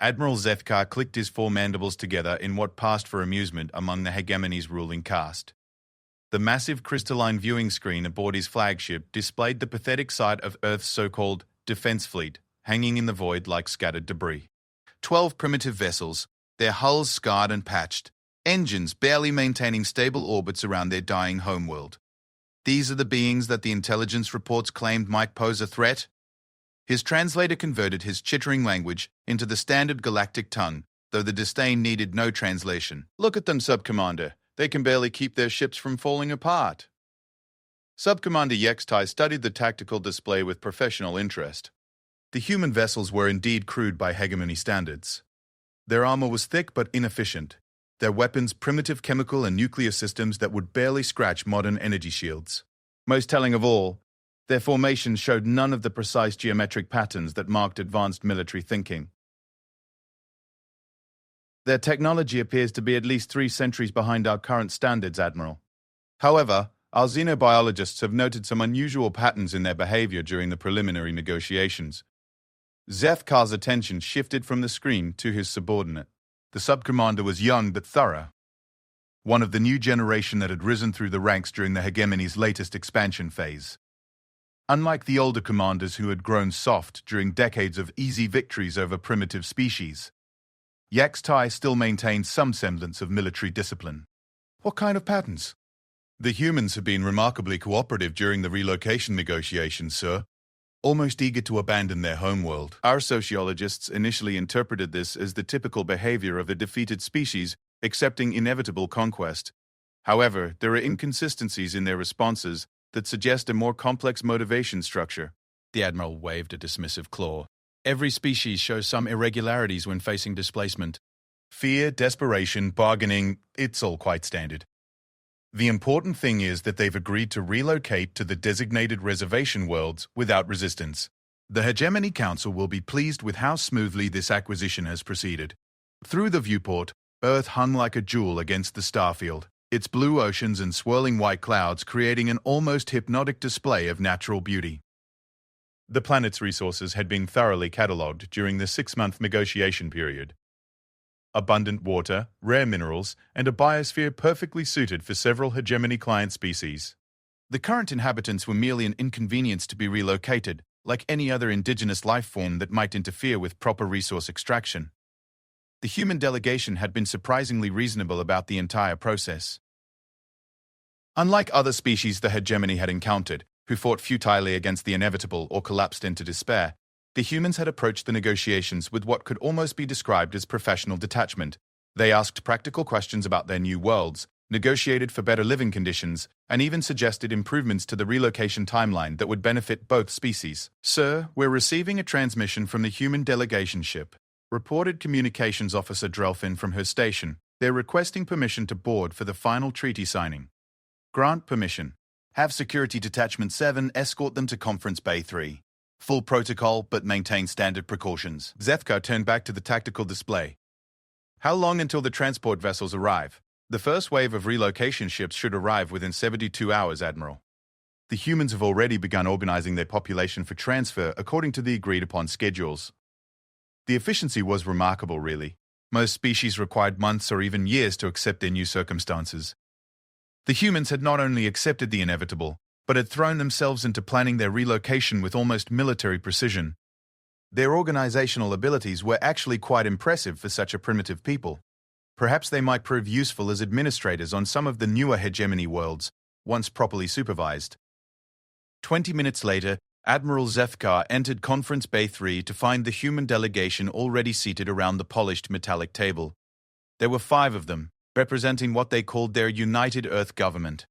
Admiral Zethkar clicked his four mandibles together in what passed for amusement among the hegemony's ruling caste. The massive crystalline viewing screen aboard his flagship displayed the pathetic sight of Earth's so-called defense fleet, hanging in the void like scattered debris. 12 primitive vessels, their hulls scarred and patched, engines barely maintaining stable orbits around their dying homeworld. These are the beings that the intelligence reports claimed might pose a threat? His translator converted his chittering language into the standard galactic tongue, though the disdain needed no translation. Look at them, Sub-Commander. They can barely keep their ships from falling apart. Sub-Commander Yextai studied the tactical display with professional interest. The human vessels were indeed crude by hegemony standards. Their armor was thick but inefficient, their weapons primitive chemical and nuclear systems that would barely scratch modern energy shields. Most telling of all, their formations showed none of the precise geometric patterns that marked advanced military thinking. Their technology appears to be at least 3 centuries behind our current standards, Admiral. However, our xenobiologists have noted some unusual patterns in their behavior during the preliminary negotiations. Zethkar's attention shifted from the screen to his subordinate. The sub-commander was young but thorough, one of the new generation that had risen through the ranks during the hegemony's latest expansion phase. Unlike the older commanders who had grown soft during decades of easy victories over primitive species, Yextai still maintained some semblance of military discipline. What kind of patterns? The humans have been remarkably cooperative during the relocation negotiations, sir. Almost eager to abandon their homeworld. Our sociologists initially interpreted this as the typical behavior of the defeated species accepting inevitable conquest. However, there are inconsistencies in their responses that suggest a more complex motivation structure. The Admiral waved a dismissive claw. Every species shows some irregularities when facing displacement. Fear, desperation, bargaining, it's all quite standard. The important thing is that they've agreed to relocate to the designated reservation worlds without resistance. The Hegemony Council will be pleased with how smoothly this acquisition has proceeded. Through the viewport, Earth hung like a jewel against the starfield, its blue oceans and swirling white clouds creating an almost hypnotic display of natural beauty. The planet's resources had been thoroughly catalogued during the 6-month negotiation period. Abundant water, rare minerals, and a biosphere perfectly suited for several hegemony client species. The current inhabitants were merely an inconvenience to be relocated, like any other indigenous life form that might interfere with proper resource extraction. The human delegation had been surprisingly reasonable about the entire process. Unlike other species the hegemony had encountered, who fought futilely against the inevitable or collapsed into despair, the humans had approached the negotiations with what could almost be described as professional detachment. They asked practical questions about their new worlds, negotiated for better living conditions, and even suggested improvements to the relocation timeline that would benefit both species. Sir, we're receiving a transmission from the human delegation ship, reported Communications Officer Drelfin from her station. They're requesting permission to board for the final treaty signing. Grant permission. Have Security Detachment 7 escort them to Conference Bay 3. Full protocol, but maintain standard precautions. Zethkar turned back to the tactical display. How long until the transport vessels arrive? The first wave of relocation ships should arrive within 72 hours, Admiral. The humans have already begun organizing their population for transfer according to the agreed-upon schedules. The efficiency was remarkable, really. Most species required months or even years to accept their new circumstances. The humans had not only accepted the inevitable, but had thrown themselves into planning their relocation with almost military precision. Their organizational abilities were actually quite impressive for such a primitive people. Perhaps they might prove useful as administrators on some of the newer hegemony worlds, once properly supervised. 20 minutes later, Admiral Zethkar entered Conference Bay 3 to find the human delegation already seated around the polished metallic table. There were 5 of them, representing what they called their United Earth Government.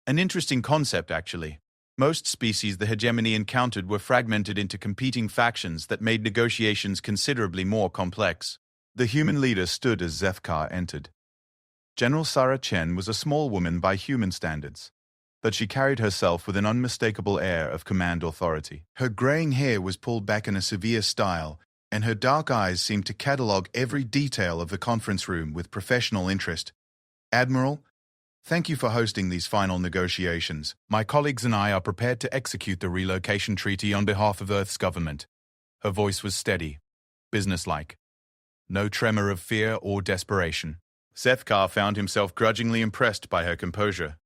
An interesting concept, actually. Most species the hegemony encountered were fragmented into competing factions that made negotiations considerably more complex. The human leader stood as Zethkar entered. General Sarah Chen was a small woman by human standards, but she carried herself with an unmistakable air of command authority. Her graying hair was pulled back in a severe style, and her dark eyes seemed to catalogue every detail of the conference room with professional interest. Admiral, thank you for hosting these final negotiations. My colleagues and I are prepared to execute the relocation treaty on behalf of Earth's government. Her voice was steady, businesslike. No tremor of fear or desperation. Sethkar found himself grudgingly impressed by her composure.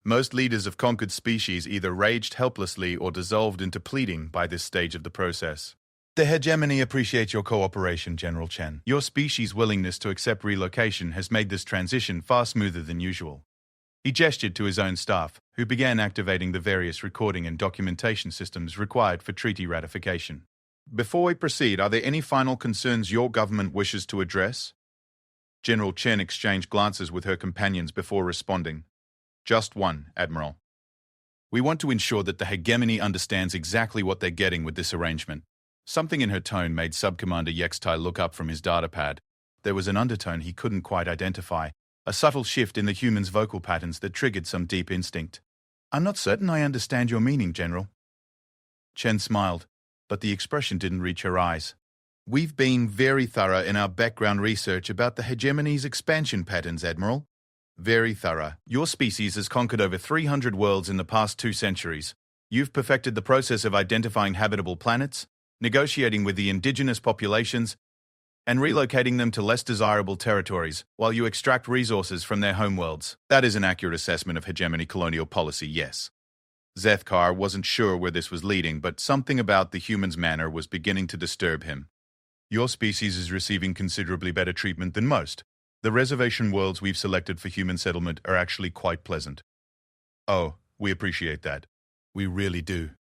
Most leaders of conquered species either raged helplessly or dissolved into pleading by this stage of the process. The hegemony appreciates your cooperation, General Chen. Your species' willingness to accept relocation has made this transition far smoother than usual. He gestured to his own staff, who began activating the various recording and documentation systems required for treaty ratification. Before we proceed, are there any final concerns your government wishes to address? General Chen exchanged glances with her companions before responding. Just one, Admiral. We want to ensure that the hegemony understands exactly what they're getting with this arrangement. Something in her tone made Sub-Commander Yextai look up from his datapad. There was an undertone he couldn't quite identify, a subtle shift in the human's vocal patterns that triggered some deep instinct. I'm not certain I understand your meaning, General. Chen smiled, but the expression didn't reach her eyes. We've been very thorough in our background research about the hegemony's expansion patterns, Admiral. Very thorough. Your species has conquered over 300 worlds in the past 2 centuries. You've perfected the process of identifying habitable planets, negotiating with the indigenous populations, and relocating them to less desirable territories while you extract resources from their homeworlds. That is an accurate assessment of hegemony colonial policy, yes. Zethkar wasn't sure where this was leading, but something about the human's manner was beginning to disturb him. Your species is receiving considerably better treatment than most. The reservation worlds we've selected for human settlement are actually quite pleasant. Oh, we appreciate that. We really do.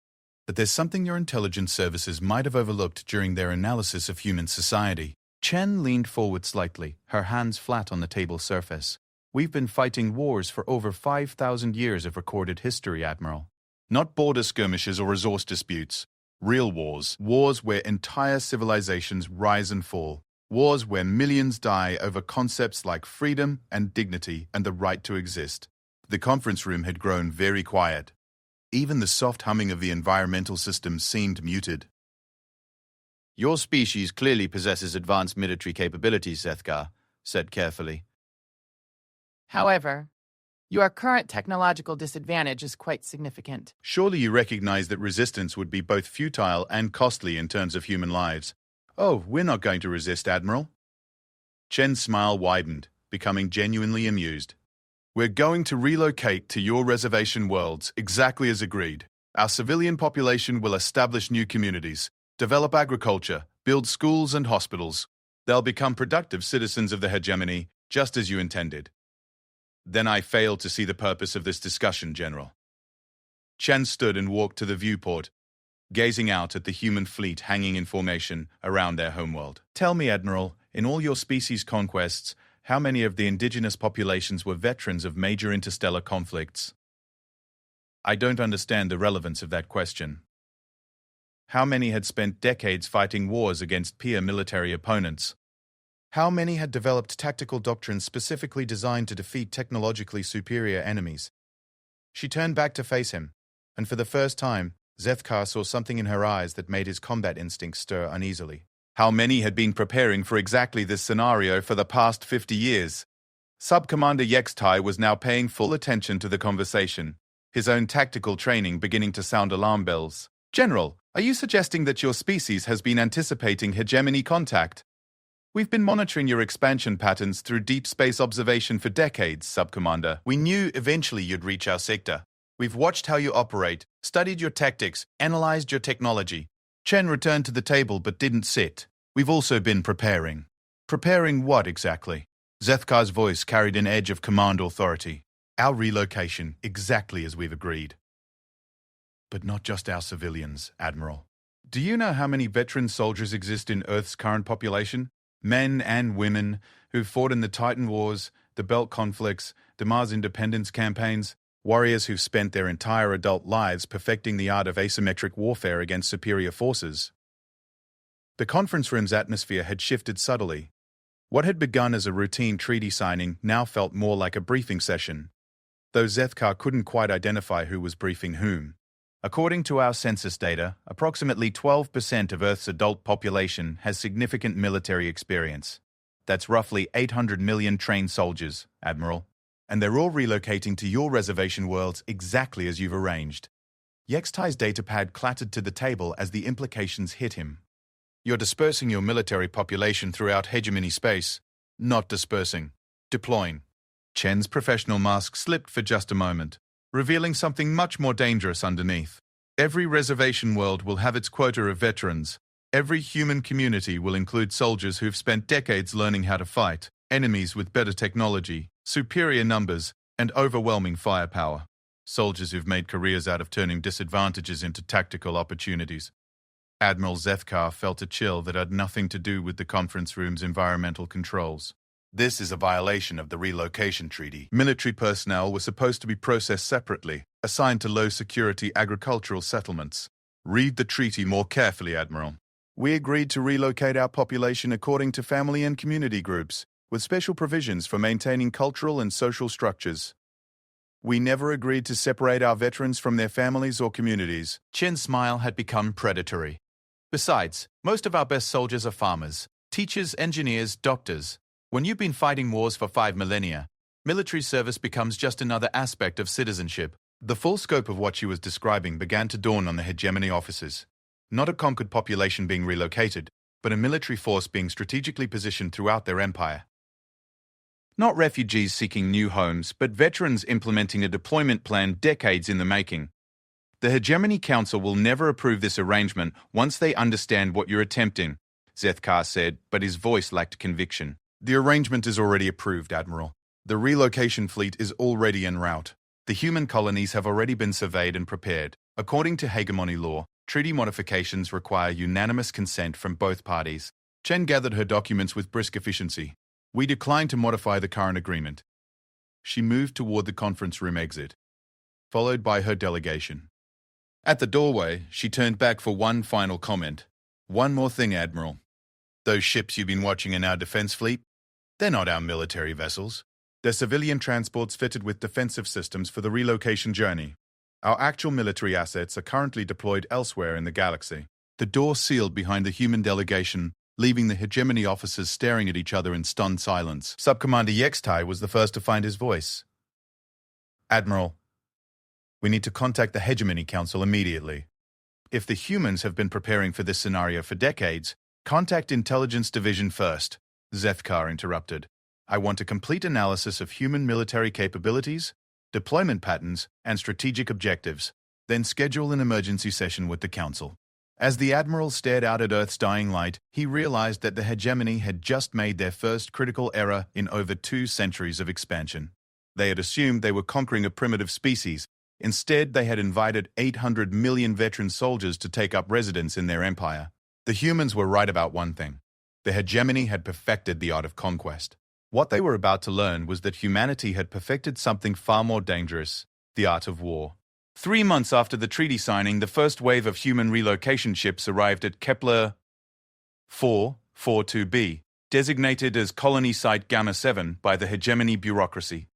But there's something your intelligence services might have overlooked during their analysis of human society. Chen leaned forward slightly, her hands flat on the table surface. We've been fighting wars for over 5,000 years of recorded history, Admiral. Not border skirmishes or resource disputes. Real wars. Wars where entire civilizations rise and fall. Wars where millions die over concepts like freedom and dignity and the right to exist. The conference room had grown very quiet. Even the soft humming of the environmental system seemed muted. Your species clearly possesses advanced military capabilities, Zethkar said carefully. However, your current technological disadvantage is quite significant. Surely you recognize that resistance would be both futile and costly in terms of human lives. Oh, we're not going to resist, Admiral. Chen's smile widened, becoming genuinely amused. We're going to relocate to your reservation worlds, exactly as agreed. Our civilian population will establish new communities, develop agriculture, build schools and hospitals. They'll become productive citizens of the hegemony, just as you intended. Then I fail to see the purpose of this discussion, General. Chen stood and walked to the viewport, gazing out at the human fleet hanging in formation around their homeworld. Tell me, Admiral, in all your species' conquests, how many of the indigenous populations were veterans of major interstellar conflicts? I don't understand the relevance of that question. How many had spent decades fighting wars against peer military opponents? How many had developed tactical doctrines specifically designed to defeat technologically superior enemies? She turned back to face him, and for the first time, Zethkar saw something in her eyes that made his combat instincts stir uneasily. How many had been preparing for exactly this scenario for the past 50 years? Sub-Commander Yextai was now paying full attention to the conversation, his own tactical training beginning to sound alarm bells. General, are you suggesting that your species has been anticipating hegemony contact? We've been monitoring your expansion patterns through deep space observation for decades, Sub-Commander. We knew eventually you'd reach our sector. We've watched how you operate, studied your tactics, analyzed your technology. Chen returned to the table but didn't sit. We've also been preparing. Preparing what exactly? Zethkar's voice carried an edge of command authority. Our relocation, exactly as we've agreed. But not just our civilians, Admiral. Do you know how many veteran soldiers exist in Earth's current population? Men and women who've fought in the Titan Wars, the Belt conflicts, the Mars independence campaigns, warriors who've spent their entire adult lives perfecting the art of asymmetric warfare against superior forces. The conference room's atmosphere had shifted subtly. What had begun as a routine treaty signing now felt more like a briefing session, though Zethkar couldn't quite identify who was briefing whom. According to our census data, approximately 12% of Earth's adult population has significant military experience. That's roughly 800 million trained soldiers, Admiral. And they're all relocating to your reservation worlds exactly as you've arranged. Yextai's datapad clattered to the table as the implications hit him. You're dispersing your military population throughout hegemony space. Not dispersing. Deploying. Chen's professional mask slipped for just a moment, revealing something much more dangerous underneath. Every reservation world will have its quota of veterans. Every human community will include soldiers who've spent decades learning how to fight, enemies with better technology, superior numbers, and overwhelming firepower. Soldiers who've made careers out of turning disadvantages into tactical opportunities. Admiral Zethkar felt a chill that had nothing to do with the conference room's environmental controls. This is a violation of the relocation treaty. Military personnel were supposed to be processed separately, assigned to low-security agricultural settlements. Read the treaty more carefully, Admiral. We agreed to relocate our population according to family and community groups, with special provisions for maintaining cultural and social structures. We never agreed to separate our veterans from their families or communities. Chen's smile had become predatory. Besides, most of our best soldiers are farmers, teachers, engineers, doctors. When you've been fighting wars for 5 millennia, military service becomes just another aspect of citizenship. The full scope of what she was describing began to dawn on the hegemony officers. Not a conquered population being relocated, but a military force being strategically positioned throughout their empire. Not refugees seeking new homes, but veterans implementing a deployment plan decades in the making. The Hegemony Council will never approve this arrangement once they understand what you're attempting, Zethkar said, but his voice lacked conviction. The arrangement is already approved, Admiral. The relocation fleet is already en route. The human colonies have already been surveyed and prepared. According to hegemony law, treaty modifications require unanimous consent from both parties. Chen gathered her documents with brisk efficiency. We decline to modify the current agreement. She moved toward the conference room exit, followed by her delegation. At the doorway, she turned back for one final comment. One more thing, Admiral. Those ships you've been watching in our defense fleet, they're not our military vessels. They're civilian transports fitted with defensive systems for the relocation journey. Our actual military assets are currently deployed elsewhere in the galaxy. The door sealed behind the human delegation, leaving the hegemony officers staring at each other in stunned silence. Subcommander Yextai was the first to find his voice. Admiral, we need to contact the Hegemony Council immediately. If the humans have been preparing for this scenario for decades, contact Intelligence Division first, Zethkar interrupted. I want a complete analysis of human military capabilities, deployment patterns, and strategic objectives. Then schedule an emergency session with the Council. As the Admiral stared out at Earth's dying light, he realized that the Hegemony had just made their first critical error in over 2 centuries of expansion. They had assumed they were conquering a primitive species. Instead, they had invited 800 million veteran soldiers to take up residence in their empire. The humans were right about one thing. The Hegemony had perfected the art of conquest. What they were about to learn was that humanity had perfected something far more dangerous, the art of war. 3 months after the treaty signing, the first wave of human relocation ships arrived at Kepler 442b, designated as Colony Site Gamma 7 by the Hegemony bureaucracy.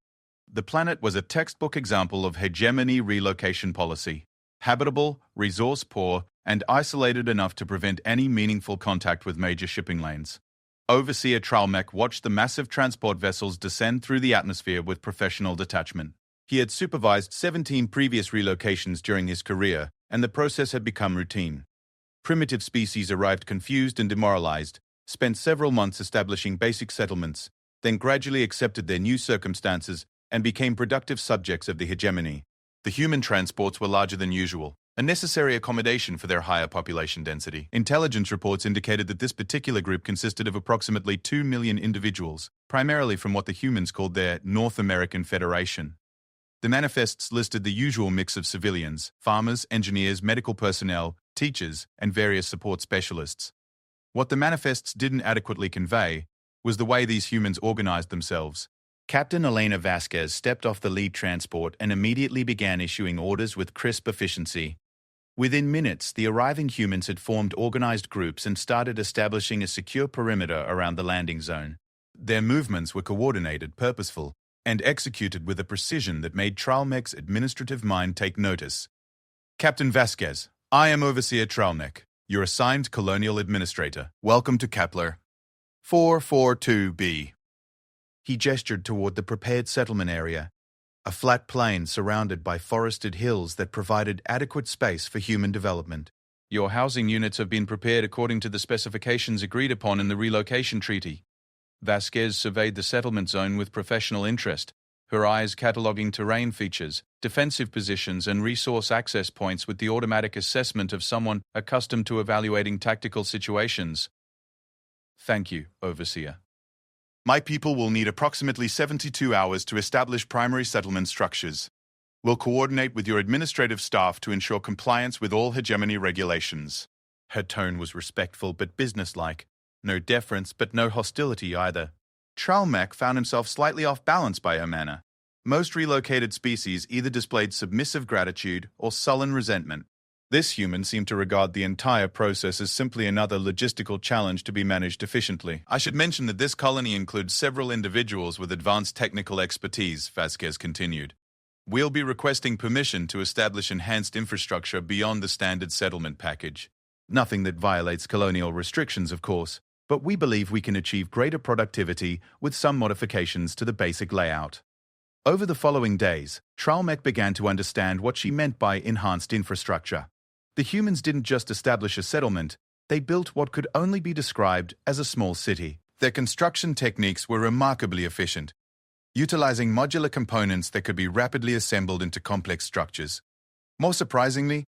The planet was a textbook example of hegemony relocation policy, habitable, resource-poor, and isolated enough to prevent any meaningful contact with major shipping lanes. Overseer Tralmech watched the massive transport vessels descend through the atmosphere with professional detachment. He had supervised 17 previous relocations during his career, and the process had become routine. Primitive species arrived confused and demoralized, spent several months establishing basic settlements, then gradually accepted their new circumstances and became productive subjects of the hegemony. The human transports were larger than usual, a necessary accommodation for their higher population density. Intelligence reports indicated that this particular group consisted of approximately 2 million individuals, primarily from what the humans called their North American Federation. The manifests listed the usual mix of civilians, farmers, engineers, medical personnel, teachers, and various support specialists. What the manifests didn't adequately convey was the way these humans organized themselves. Captain Elena Vasquez stepped off the lead transport and immediately began issuing orders with crisp efficiency. Within minutes, the arriving humans had formed organized groups and started establishing a secure perimeter around the landing zone. Their movements were coordinated, purposeful, and executed with a precision that made Tralmech's administrative mind take notice. Captain Vasquez, I am Overseer Tralmech, your assigned colonial administrator. Welcome to Kepler 442b. He gestured toward the prepared settlement area, a flat plain surrounded by forested hills that provided adequate space for human development. Your housing units have been prepared according to the specifications agreed upon in the relocation treaty. Vasquez surveyed the settlement zone with professional interest, her eyes cataloging terrain features, defensive positions, and resource access points with the automatic assessment of someone accustomed to evaluating tactical situations. Thank you, Overseer. My people will need approximately 72 hours to establish primary settlement structures. We'll coordinate with your administrative staff to ensure compliance with all hegemony regulations. Her tone was respectful but businesslike. No deference but no hostility either. Tralmec found himself slightly off balance by her manner. Most relocated species either displayed submissive gratitude or sullen resentment. This human seemed to regard the entire process as simply another logistical challenge to be managed efficiently. I should mention that this colony includes several individuals with advanced technical expertise, Vasquez continued. We'll be requesting permission to establish enhanced infrastructure beyond the standard settlement package. Nothing that violates colonial restrictions, of course, but we believe we can achieve greater productivity with some modifications to the basic layout. Over the following days, Tralmec began to understand what she meant by enhanced infrastructure. The humans didn't just establish a settlement, they built what could only be described as a small city. Their construction techniques were remarkably efficient, utilizing modular components that could be rapidly assembled into complex structures. More surprisingly,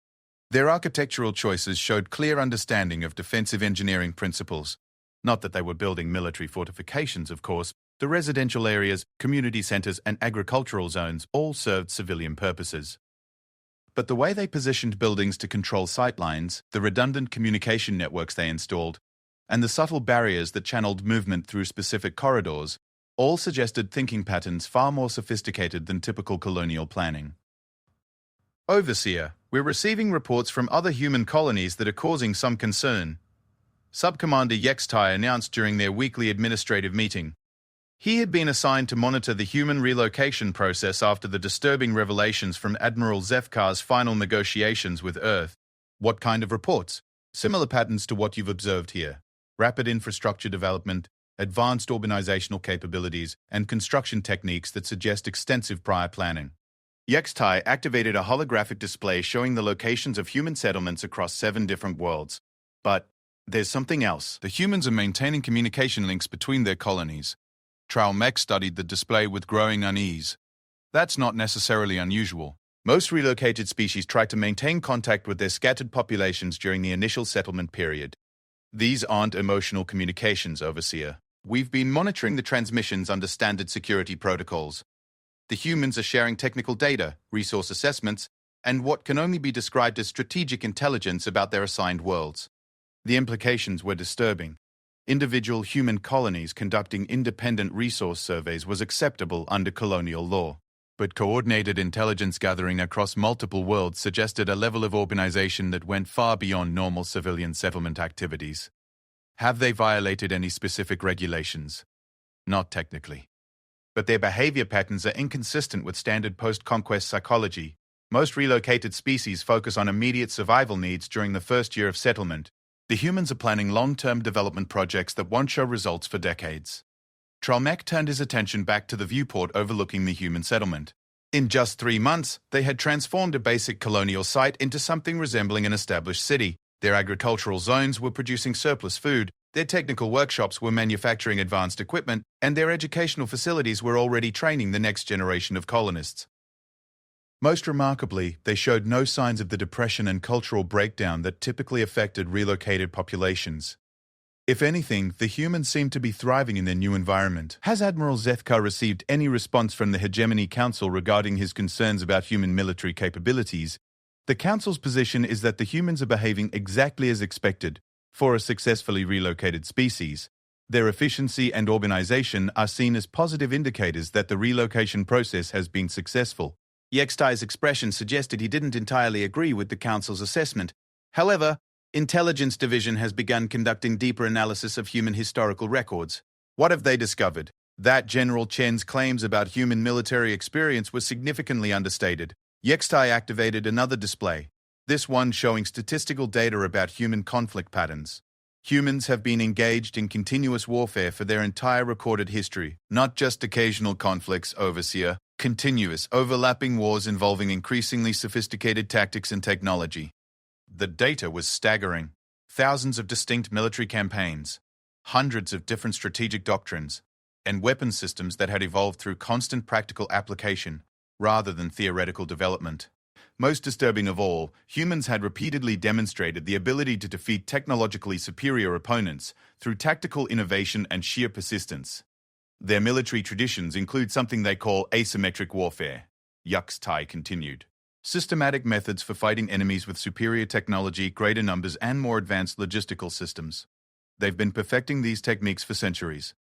their architectural choices showed clear understanding of defensive engineering principles. Not that they were building military fortifications, of course. The residential areas, community centers, and agricultural zones all served civilian purposes. But the way they positioned buildings to control sightlines, the redundant communication networks they installed, and the subtle barriers that channeled movement through specific corridors, all suggested thinking patterns far more sophisticated than typical colonial planning. Overseer, we're receiving reports from other human colonies that are causing some concern. Subcommander Yextai announced during their weekly administrative meeting. He had been assigned to monitor the human relocation process after the disturbing revelations from Admiral Zefkar's final negotiations with Earth. What kind of reports? Similar patterns to what you've observed here. Rapid infrastructure development, advanced organizational capabilities, and construction techniques that suggest extensive prior planning. Yextai activated a holographic display showing the locations of human settlements across 7 different worlds. But there's something else. The humans are maintaining communication links between their colonies. Tralmec studied the display with growing unease. That's not necessarily unusual. Most relocated species try to maintain contact with their scattered populations during the initial settlement period. These aren't emotional communications, Overseer. We've been monitoring the transmissions under standard security protocols. The humans are sharing technical data, resource assessments, and what can only be described as strategic intelligence about their assigned worlds. The implications were disturbing. Individual human colonies conducting independent resource surveys was acceptable under colonial law. But coordinated intelligence gathering across multiple worlds suggested a level of organization that went far beyond normal civilian settlement activities. Have they violated any specific regulations? Not technically. But their behavior patterns are inconsistent with standard post-conquest psychology. Most relocated species focus on immediate survival needs during the first year of settlement. The humans are planning long-term development projects that won't show results for decades. Tralmec turned his attention back to the viewport overlooking the human settlement. In just 3 months, they had transformed a basic colonial site into something resembling an established city. Their agricultural zones were producing surplus food, their technical workshops were manufacturing advanced equipment, and their educational facilities were already training the next generation of colonists. Most remarkably, they showed no signs of the depression and cultural breakdown that typically affected relocated populations. If anything, the humans seemed to be thriving in their new environment. Has Admiral Zefkar received any response from the Hegemony Council regarding his concerns about human military capabilities? The Council's position is that the humans are behaving exactly as expected for a successfully relocated species. Their efficiency and organization are seen as positive indicators that the relocation process has been successful. Yextai's expression suggested he didn't entirely agree with the Council's assessment. However, Intelligence Division has begun conducting deeper analysis of human historical records. What have they discovered? That General Chen's claims about human military experience were significantly understated. Yextai activated another display, this one showing statistical data about human conflict patterns. Humans have been engaged in continuous warfare for their entire recorded history, not just occasional conflicts, Overseer. Continuous, overlapping wars involving increasingly sophisticated tactics and technology. The data was staggering. Thousands of distinct military campaigns, hundreds of different strategic doctrines, and weapon systems that had evolved through constant practical application rather than theoretical development. Most disturbing of all, humans had repeatedly demonstrated the ability to defeat technologically superior opponents through tactical innovation and sheer persistence. Their military traditions include something they call asymmetric warfare. HFY continued. Systematic methods for fighting enemies with superior technology, greater numbers, and more advanced logistical systems. They've been perfecting these techniques for centuries.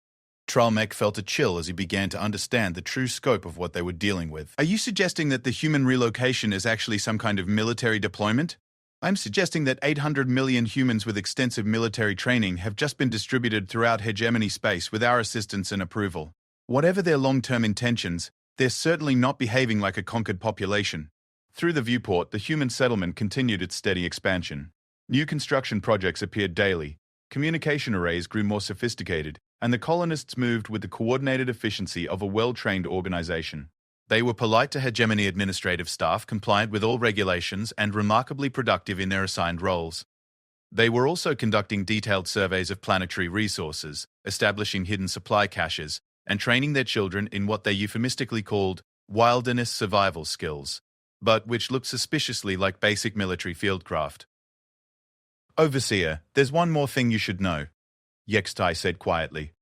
Tralmec felt a chill as he began to understand the true scope of what they were dealing with. Are you suggesting that the human relocation is actually some kind of military deployment? I'm suggesting that 800 million humans with extensive military training have just been distributed throughout hegemony space with our assistance and approval. Whatever their long-term intentions, they're certainly not behaving like a conquered population. Through the viewport, the human settlement continued its steady expansion. New construction projects appeared daily, communication arrays grew more sophisticated, and the colonists moved with the coordinated efficiency of a well-trained organization. They were polite to hegemony administrative staff, compliant with all regulations, and remarkably productive in their assigned roles. They were also conducting detailed surveys of planetary resources, establishing hidden supply caches, and training their children in what they euphemistically called wilderness survival skills, but which looked suspiciously like basic military fieldcraft. Overseer, there's one more thing you should know, HFY said quietly.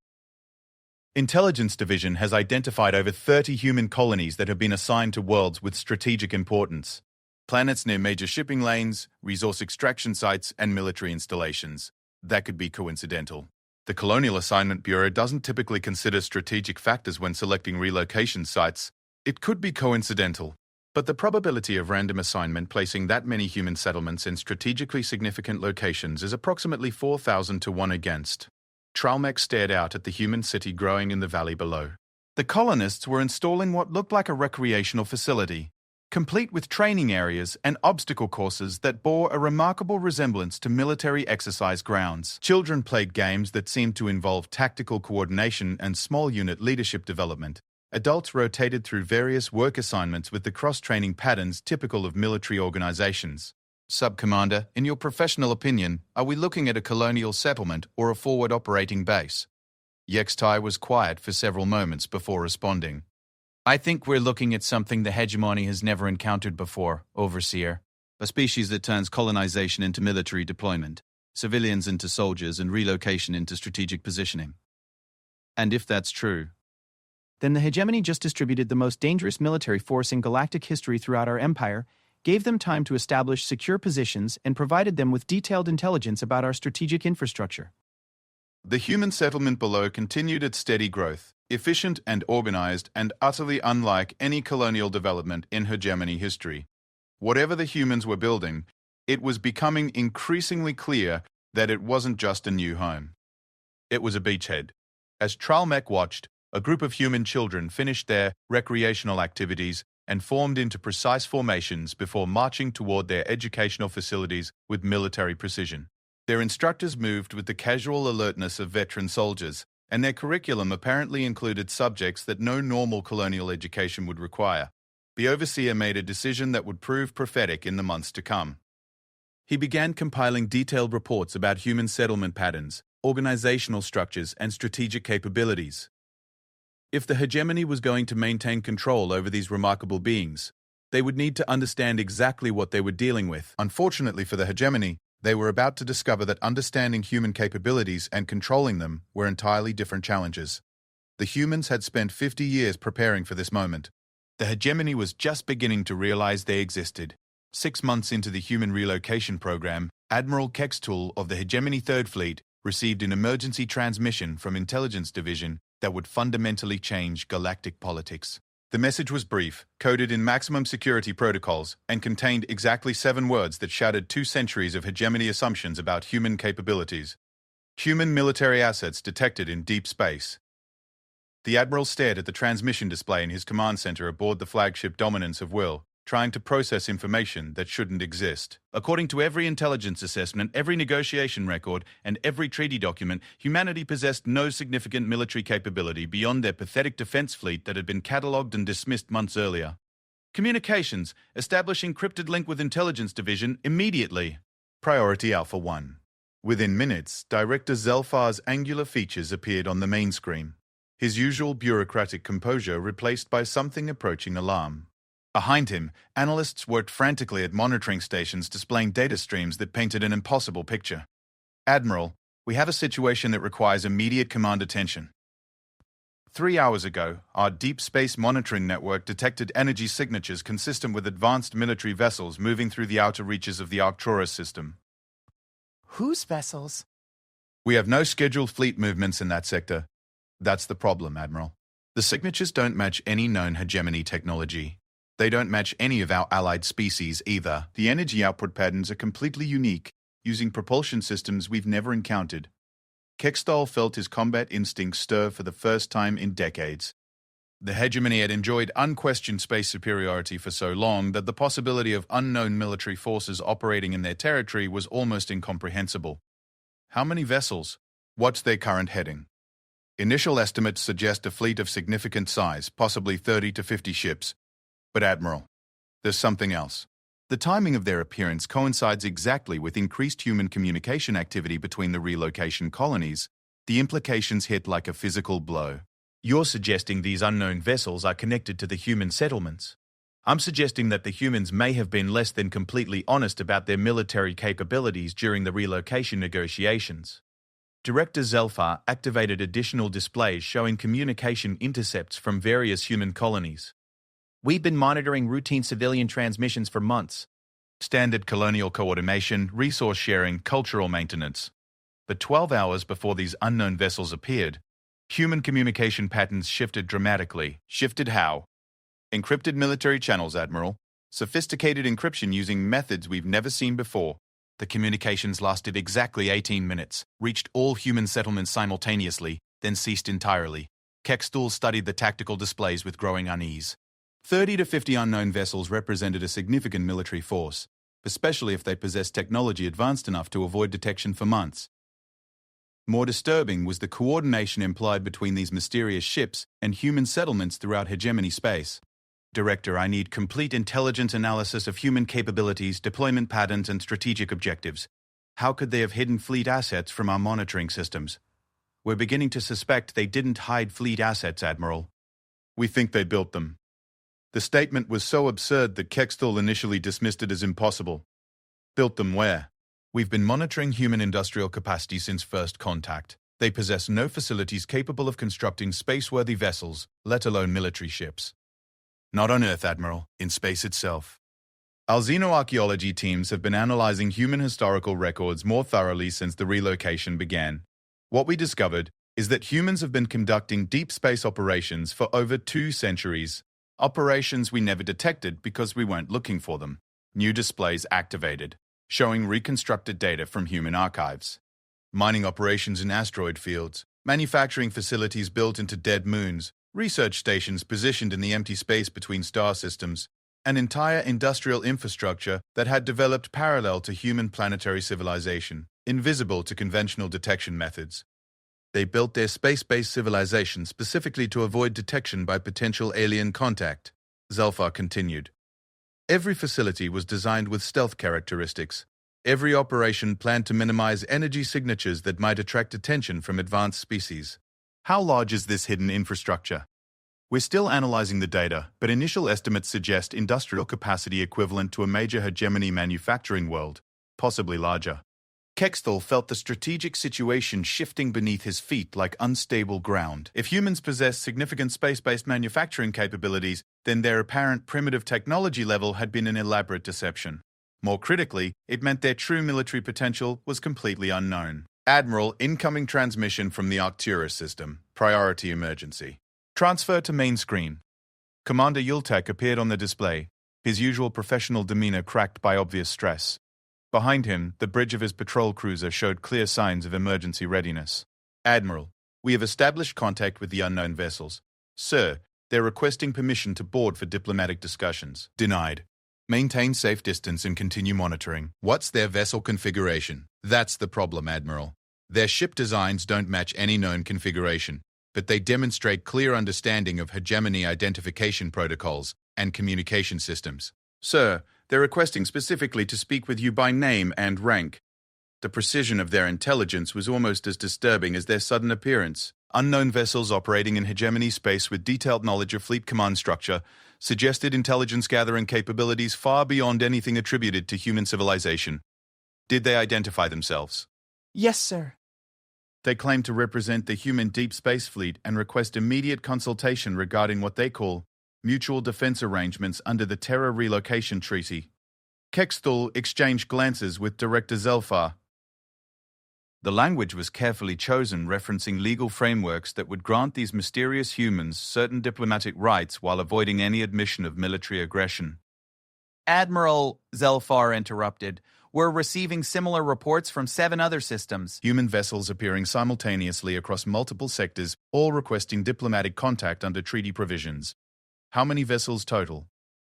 Intelligence Division has identified over 30 human colonies that have been assigned to worlds with strategic importance. Planets near major shipping lanes, resource extraction sites, and military installations. That could be coincidental. The Colonial Assignment Bureau doesn't typically consider strategic factors when selecting relocation sites. It could be coincidental, but the probability of random assignment placing that many human settlements in strategically significant locations is approximately 4,000 to 1 against. Tralmec stared out at the human city growing in the valley below. The colonists were installing what looked like a recreational facility, complete with training areas and obstacle courses that bore a remarkable resemblance to military exercise grounds. Children played games that seemed to involve tactical coordination and small unit leadership development. Adults rotated through various work assignments with the cross-training patterns typical of military organizations. Sub-Commander, in your professional opinion, are we looking at a colonial settlement or a forward operating base? HFY was quiet for several moments before responding. I think we're looking at something the hegemony has never encountered before, Overseer. A species that turns colonization into military deployment, civilians into soldiers, and relocation into strategic positioning. And if that's true, then the hegemony just distributed the most dangerous military force in galactic history throughout our empire, gave them time to establish secure positions, and provided them with detailed intelligence about our strategic infrastructure. The human settlement below continued its steady growth, efficient and organized, and utterly unlike any colonial development in hegemony history. Whatever the humans were building, it was becoming increasingly clear that it wasn't just a new home. It was a beachhead. As Tralmec watched, a group of human children finished their recreational activities and formed into precise formations before marching toward their educational facilities with military precision. Their instructors moved with the casual alertness of veteran soldiers, and their curriculum apparently included subjects that no normal colonial education would require. The overseer made a decision that would prove prophetic in the months to come. He began compiling detailed reports about human settlement patterns, organizational structures, and strategic capabilities. If the hegemony was going to maintain control over these remarkable beings, they would need to understand exactly what they were dealing with. Unfortunately for the hegemony, they were about to discover that understanding human capabilities and controlling them were entirely different challenges. The humans had spent 50 years preparing for this moment. The hegemony was just beginning to realize they existed. 6 months into the human relocation program, Admiral Kextool of the Hegemony Third Fleet received an emergency transmission from Intelligence Division that would fundamentally change galactic politics. The message was brief, coded in maximum security protocols, and contained exactly 7 words that shattered 2 centuries of hegemony assumptions about human capabilities. Human military assets detected in deep space. The Admiral stared at the transmission display in his command center aboard the flagship Dominance of Will, trying to process information that shouldn't exist. According to every intelligence assessment, every negotiation record, and every treaty document, humanity possessed no significant military capability beyond their pathetic defense fleet that had been catalogued and dismissed months earlier. Communications, establish encrypted link with Intelligence Division immediately. Priority Alpha 1. Within minutes, Director Zelfar's angular features appeared on the main screen. His usual bureaucratic composure replaced by something approaching alarm. Behind him, analysts worked frantically at monitoring stations displaying data streams that painted an impossible picture. Admiral, we have a situation that requires immediate command attention. 3 hours ago, our deep space monitoring network detected energy signatures consistent with advanced military vessels moving through the outer reaches of the Arcturus system. Whose vessels? We have no scheduled fleet movements in that sector. That's the problem, Admiral. The signatures don't match any known hegemony technology. They don't match any of our allied species either. The energy output patterns are completely unique, using propulsion systems we've never encountered. Kextol felt his combat instincts stir for the first time in decades. The hegemony had enjoyed unquestioned space superiority for so long that the possibility of unknown military forces operating in their territory was almost incomprehensible. How many vessels? What's their current heading? Initial estimates suggest a fleet of significant size, possibly 30 to 50 ships. But Admiral, there's something else. The timing of their appearance coincides exactly with increased human communication activity between the relocation colonies. The implications hit like a physical blow. You're suggesting these unknown vessels are connected to the human settlements. I'm suggesting that the humans may have been less than completely honest about their military capabilities during the relocation negotiations. Director Zelfar activated additional displays showing communication intercepts from various human colonies. We've been monitoring routine civilian transmissions for months. Standard colonial coordination, resource sharing, cultural maintenance. But 12 hours before these unknown vessels appeared, human communication patterns shifted dramatically. Shifted how? Encrypted military channels, Admiral. Sophisticated encryption using methods we've never seen before. The communications lasted exactly 18 minutes, reached all human settlements simultaneously, then ceased entirely. Kextol studied the tactical displays with growing unease. 30 to 50 unknown vessels represented a significant military force, especially if they possessed technology advanced enough to avoid detection for months. More disturbing was the coordination implied between these mysterious ships and human settlements throughout hegemony space. Director, I need complete intelligent analysis of human capabilities, deployment patterns, and strategic objectives. How could they have hidden fleet assets from our monitoring systems? We're beginning to suspect they didn't hide fleet assets, Admiral. We think they built them. The statement was so absurd that Kextol initially dismissed it as impossible. Built them where? We've been monitoring human industrial capacity since first contact. They possess no facilities capable of constructing space-worthy vessels, let alone military ships. Not on Earth, Admiral, in space itself. Our xenoarchaeology teams have been analyzing human historical records more thoroughly since the relocation began. What we discovered is that humans have been conducting deep space operations for over 2 centuries. Operations we never detected because we weren't looking for them. New displays activated, showing reconstructed data from human archives. Mining operations in asteroid fields, manufacturing facilities built into dead moons, research stations positioned in the empty space between star systems, an entire industrial infrastructure that had developed parallel to human planetary civilization, invisible to conventional detection methods. They built their space-based civilization specifically to avoid detection by potential alien contact, Zelfar continued. Every facility was designed with stealth characteristics. Every operation planned to minimize energy signatures that might attract attention from advanced species. How large is this hidden infrastructure? We're still analyzing the data, but initial estimates suggest industrial capacity equivalent to a major hegemony manufacturing world, possibly larger. Kextol felt the strategic situation shifting beneath his feet like unstable ground. If humans possess significant space-based manufacturing capabilities, then their apparent primitive technology level had been an elaborate deception. More critically, it meant their true military potential was completely unknown. Admiral, incoming transmission from the Arcturus system. Priority emergency. Transfer to main screen. Commander Yultek appeared on the display, his usual professional demeanor cracked by obvious stress. Behind him, the bridge of his patrol cruiser showed clear signs of emergency readiness. Admiral, we have established contact with the unknown vessels. Sir, they're requesting permission to board for diplomatic discussions. Denied. Maintain safe distance and continue monitoring. What's their vessel configuration? That's the problem, Admiral. Their ship designs don't match any known configuration, but they demonstrate clear understanding of hegemony identification protocols and communication systems. Sir, They're requesting specifically to speak with you by name and rank. The precision of their intelligence was almost as disturbing as their sudden appearance. Unknown vessels operating in hegemony space with detailed knowledge of fleet command structure suggested intelligence gathering capabilities far beyond anything attributed to human civilization. Did they identify themselves? Yes, sir. They claim to represent the human deep space fleet and request immediate consultation regarding what they call mutual defense arrangements under the Terra Relocation Treaty. Kexthal exchanged glances with Director Zelfar. The language was carefully chosen, referencing legal frameworks that would grant these mysterious humans certain diplomatic rights while avoiding any admission of military aggression. Admiral, Zelfar interrupted. We're receiving similar reports from 7 other systems. Human vessels appearing simultaneously across multiple sectors, all requesting diplomatic contact under treaty provisions. How many vessels total?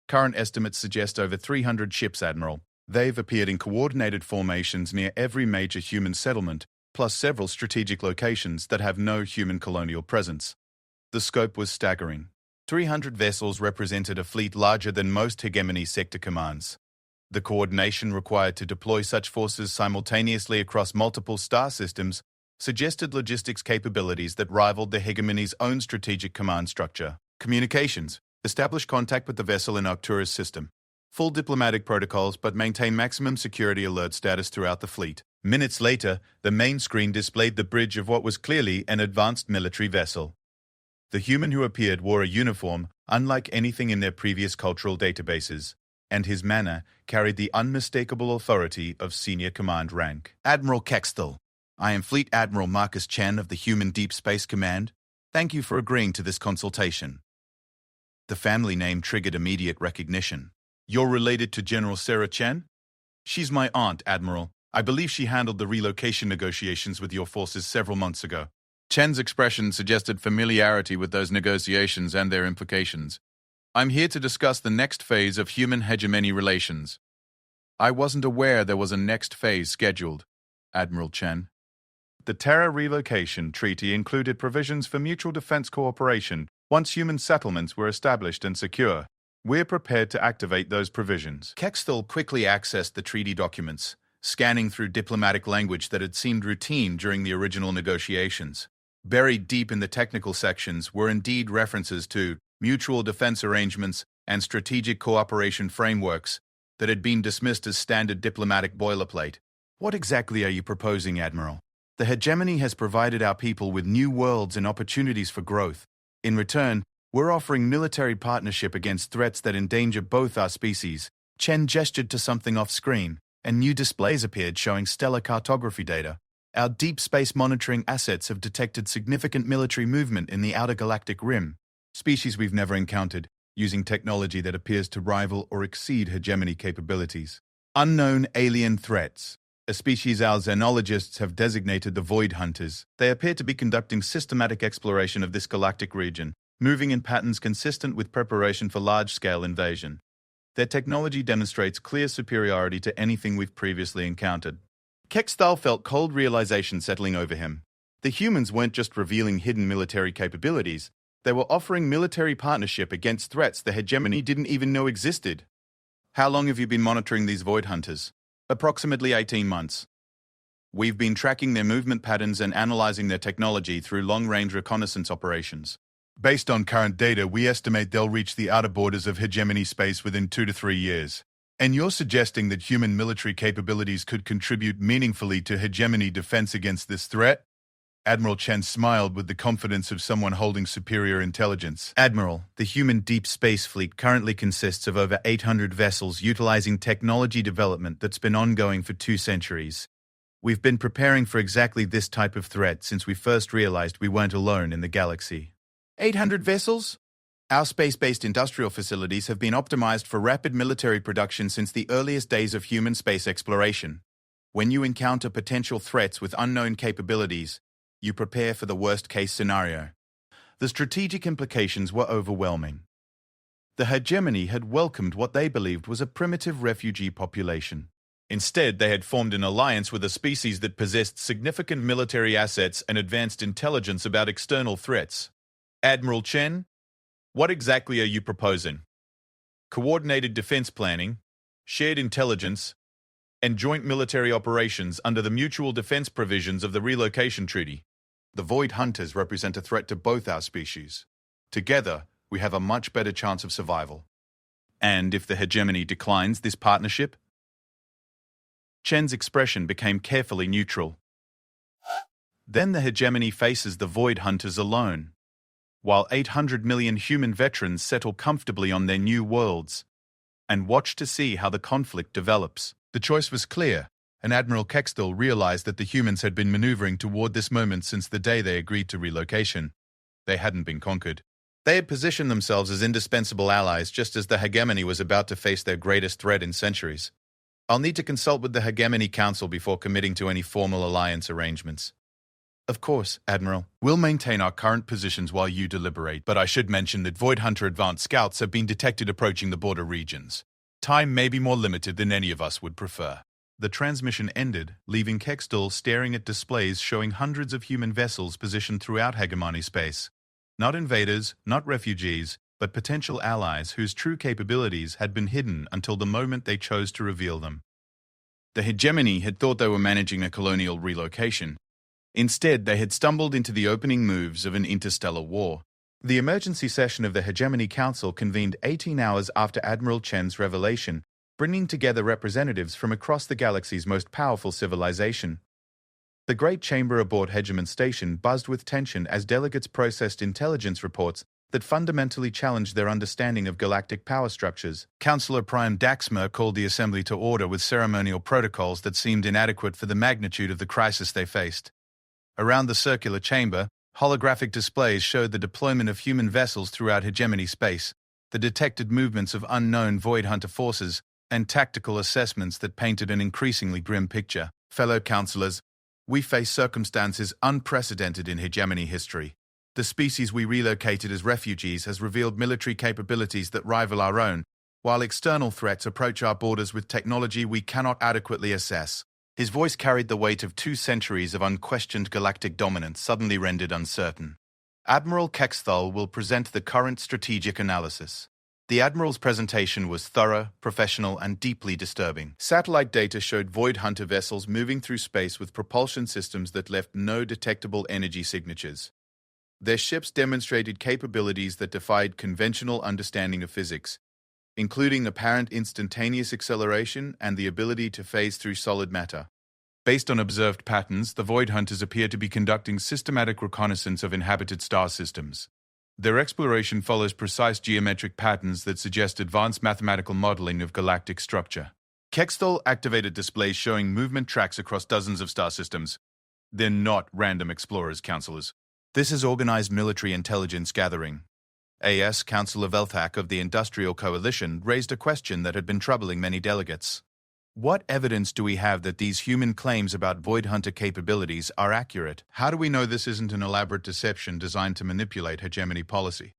Current estimates suggest over 300 ships, Admiral. They've appeared in coordinated formations near every major human settlement, plus several strategic locations that have no human colonial presence. The scope was staggering. 300 vessels represented a fleet larger than most hegemony sector commands. The coordination required to deploy such forces simultaneously across multiple star systems suggested logistics capabilities that rivaled the hegemony's own strategic command structure. Communications. Establish contact with the vessel in Arcturus system. Full diplomatic protocols, but maintain maximum security alert status throughout the fleet. Minutes later, the main screen displayed the bridge of what was clearly an advanced military vessel. The human who appeared wore a uniform unlike anything in their previous cultural databases, and his manner carried the unmistakable authority of senior command rank. Admiral Kexthal, I am Fleet Admiral Marcus Chen of the Human Deep Space Command. Thank you for agreeing to this consultation. The family name triggered immediate recognition. You're related to General Sarah Chen? She's my aunt, Admiral. I believe she handled the relocation negotiations with your forces several months ago. Chen's expression suggested familiarity with those negotiations and their implications. I'm here to discuss the next phase of human hegemony relations. I wasn't aware there was a next phase scheduled, Admiral Chen. The Terra Relocation Treaty included provisions for mutual defense cooperation once human settlements were established and secure. We're prepared to activate those provisions. Kexthal quickly accessed the treaty documents, scanning through diplomatic language that had seemed routine during the original negotiations. Buried deep in the technical sections were indeed references to mutual defense arrangements and strategic cooperation frameworks that had been dismissed as standard diplomatic boilerplate. What exactly are you proposing, Admiral? The hegemony has provided our people with new worlds and opportunities for growth. In return, we're offering military partnership against threats that endanger both our species. Chen gestured to something off-screen, and new displays appeared showing stellar cartography data. Our deep space monitoring assets have detected significant military movement in the outer galactic rim, species we've never encountered, using technology that appears to rival or exceed hegemony capabilities. Unknown alien threats. A species our xenologists have designated the Void Hunters. They appear to be conducting systematic exploration of this galactic region, moving in patterns consistent with preparation for large-scale invasion. Their technology demonstrates clear superiority to anything we've previously encountered. Kexthal felt cold realization settling over him. The humans weren't just revealing hidden military capabilities, they were offering military partnership against threats the hegemony didn't even know existed. How long have you been monitoring these Void Hunters? Approximately 18 months. We've been tracking their movement patterns and analyzing their technology through long-range reconnaissance operations. Based on current data, we estimate they'll reach the outer borders of hegemony space within 2 to 3 years. And you're suggesting that human military capabilities could contribute meaningfully to hegemony defense against this threat? Admiral Chen smiled with the confidence of someone holding superior intelligence. Admiral, the human deep space fleet currently consists of over 800 vessels utilizing technology development that's been ongoing for 2 centuries. We've been preparing for exactly this type of threat since we first realized we weren't alone in the galaxy. 800 vessels? Our space-based industrial facilities have been optimized for rapid military production since the earliest days of human space exploration. When you encounter potential threats with unknown capabilities, you prepare for the worst-case scenario. The strategic implications were overwhelming. The hegemony had welcomed what they believed was a primitive refugee population. Instead, they had formed an alliance with a species that possessed significant military assets and advanced intelligence about external threats. Admiral Chen, what exactly are you proposing? Coordinated defense planning? shared intelligence, and joint military operations under the mutual defense provisions of the Relocation Treaty. The Void Hunters represent a threat to both our species. Together, we have a much better chance of survival. And if the hegemony declines this partnership? Chen's expression became carefully neutral. Then the hegemony faces the Void Hunters alone, while 800 million human veterans settle comfortably on their new worlds and watch to see how the conflict develops. The choice was clear, and Admiral Kexthal realized that the humans had been maneuvering toward this moment since the day they agreed to relocation. They hadn't been conquered. They had positioned themselves as indispensable allies just as the hegemony was about to face their greatest threat in centuries. I'll need to consult with the Hegemony Council before committing to any formal alliance arrangements. Of course, Admiral. We'll maintain our current positions while you deliberate, but I should mention that Void Hunter advanced scouts have been detected approaching the border regions. Time may be more limited than any of us would prefer. The transmission ended, leaving Kexthal staring at displays showing hundreds of human vessels positioned throughout hegemony space. Not invaders, not refugees, but potential allies whose true capabilities had been hidden until the moment they chose to reveal them. The hegemony had thought they were managing a colonial relocation. Instead, they had stumbled into the opening moves of an interstellar war. The emergency session of the Hegemony Council convened 18 hours after Admiral Chen's revelation, bringing together representatives from across the galaxy's most powerful civilization. The Great Chamber aboard Hegemon Station buzzed with tension as delegates processed intelligence reports that fundamentally challenged their understanding of galactic power structures. Councillor Prime Daxmer called the assembly to order with ceremonial protocols that seemed inadequate for the magnitude of the crisis they faced. Around the circular chamber, holographic displays showed the deployment of human vessels throughout hegemony space, the detected movements of unknown Void Hunter forces, and tactical assessments that painted an increasingly grim picture. Fellow councillors, we face circumstances unprecedented in hegemony history. The species we relocated as refugees has revealed military capabilities that rival our own, while external threats approach our borders with technology we cannot adequately assess. His voice carried the weight of 2 centuries of unquestioned galactic dominance suddenly rendered uncertain. Admiral Kexthal will present the current strategic analysis. The Admiral's presentation was thorough, professional, and deeply disturbing. Satellite data showed Void Hunter vessels moving through space with propulsion systems that left no detectable energy signatures. Their ships demonstrated capabilities that defied conventional understanding of physics, including apparent instantaneous acceleration and the ability to phase through solid matter. Based on observed patterns, the Void Hunters appear to be conducting systematic reconnaissance of inhabited star systems. Their exploration follows precise geometric patterns that suggest advanced mathematical modeling of galactic structure. Kexthal activated displays showing movement tracks across dozens of star systems. They're not random explorers, councillors. This is organized military intelligence gathering. A.S. Councillor Velthak of the Industrial Coalition raised a question that had been troubling many delegates. What evidence do we have that these human claims about Void Hunter capabilities are accurate? How do we know this isn't an elaborate deception designed to manipulate hegemony policy?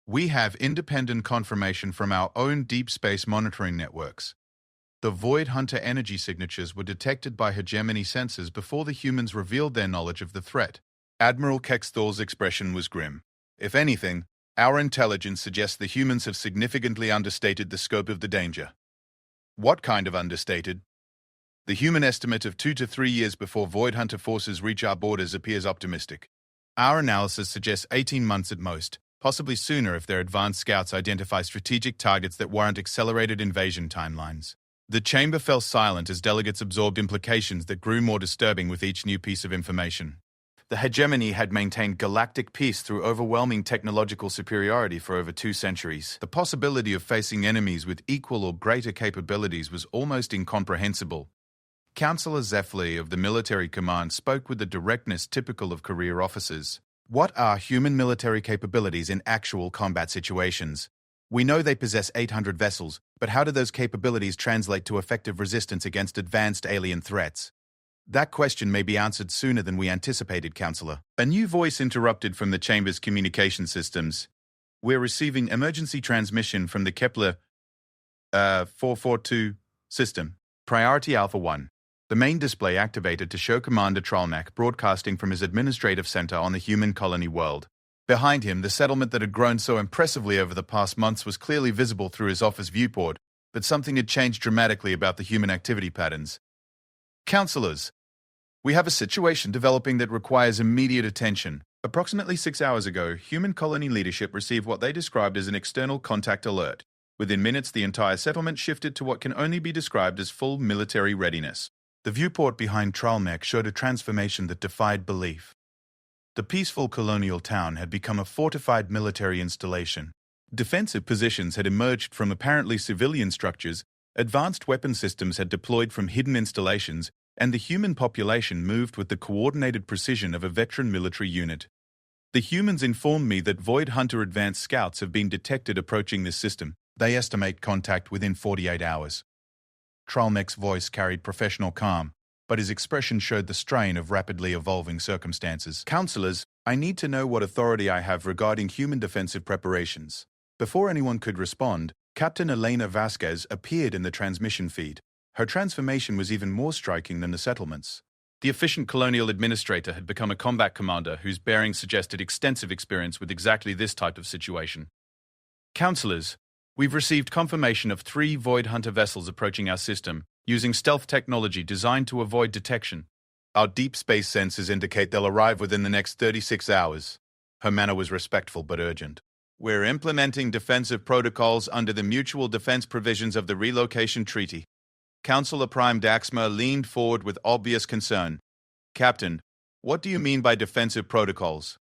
We have independent confirmation from our own deep space monitoring networks. The Void Hunter energy signatures were detected by hegemony sensors before the humans revealed their knowledge of the threat. Admiral Kexthal's expression was grim. If anything, our intelligence suggests the humans have significantly understated the scope of the danger. What kind of understated? The human estimate of 2 to 3 years before Void Hunter forces reach our borders appears optimistic. Our analysis suggests 18 months at most, possibly sooner if their advanced scouts identify strategic targets that warrant accelerated invasion timelines. The chamber fell silent as delegates absorbed implications that grew more disturbing with each new piece of information. The hegemony had maintained galactic peace through overwhelming technological superiority for over 2 centuries. The possibility of facing enemies with equal or greater capabilities was almost incomprehensible. Councillor Zeffley of the Military Command spoke with the directness typical of career officers. What are human military capabilities in actual combat situations? We know they possess 800 vessels, but how do those capabilities translate to effective resistance against advanced alien threats? That question may be answered sooner than we anticipated, Councillor. A new voice interrupted from the Chamber's communication systems. We're receiving emergency transmission from the Kepler 442 system. Priority Alpha 1. The main display activated to show Commander Trollnack broadcasting from his administrative center on the human colony world. Behind him, the settlement that had grown so impressively over the past months was clearly visible through his office viewport, but something had changed dramatically about the human activity patterns. Counselors, we have a situation developing that requires immediate attention. Approximately 6 hours ago, human colony leadership received what they described as an external contact alert. Within minutes, the entire settlement shifted to what can only be described as full military readiness. The viewport behind Tralmech showed a transformation that defied belief. The peaceful colonial town had become a fortified military installation. Defensive positions had emerged from apparently civilian structures, advanced weapon systems had deployed from hidden installations, and the human population moved with the coordinated precision of a veteran military unit. The humans informed me that Void Hunter advanced scouts have been detected approaching this system. They estimate contact within 48 hours. Tralmech's voice carried professional calm, but his expression showed the strain of rapidly evolving circumstances. Counselors, I need to know what authority I have regarding human defensive preparations. Before anyone could respond, Captain Elena Vasquez appeared in the transmission feed. Her transformation was even more striking than the settlements. The efficient colonial administrator had become a combat commander whose bearing suggested extensive experience with exactly this type of situation. Counselors, we've received confirmation of 3 Void Hunter vessels approaching our system, using stealth technology designed to avoid detection. Our deep space sensors indicate they'll arrive within the next 36 hours. Her manner was respectful but urgent. We're implementing defensive protocols under the mutual defense provisions of the Relocation Treaty. Counselor Prime Daxma leaned forward with obvious concern. Captain, what do you mean by defensive protocols?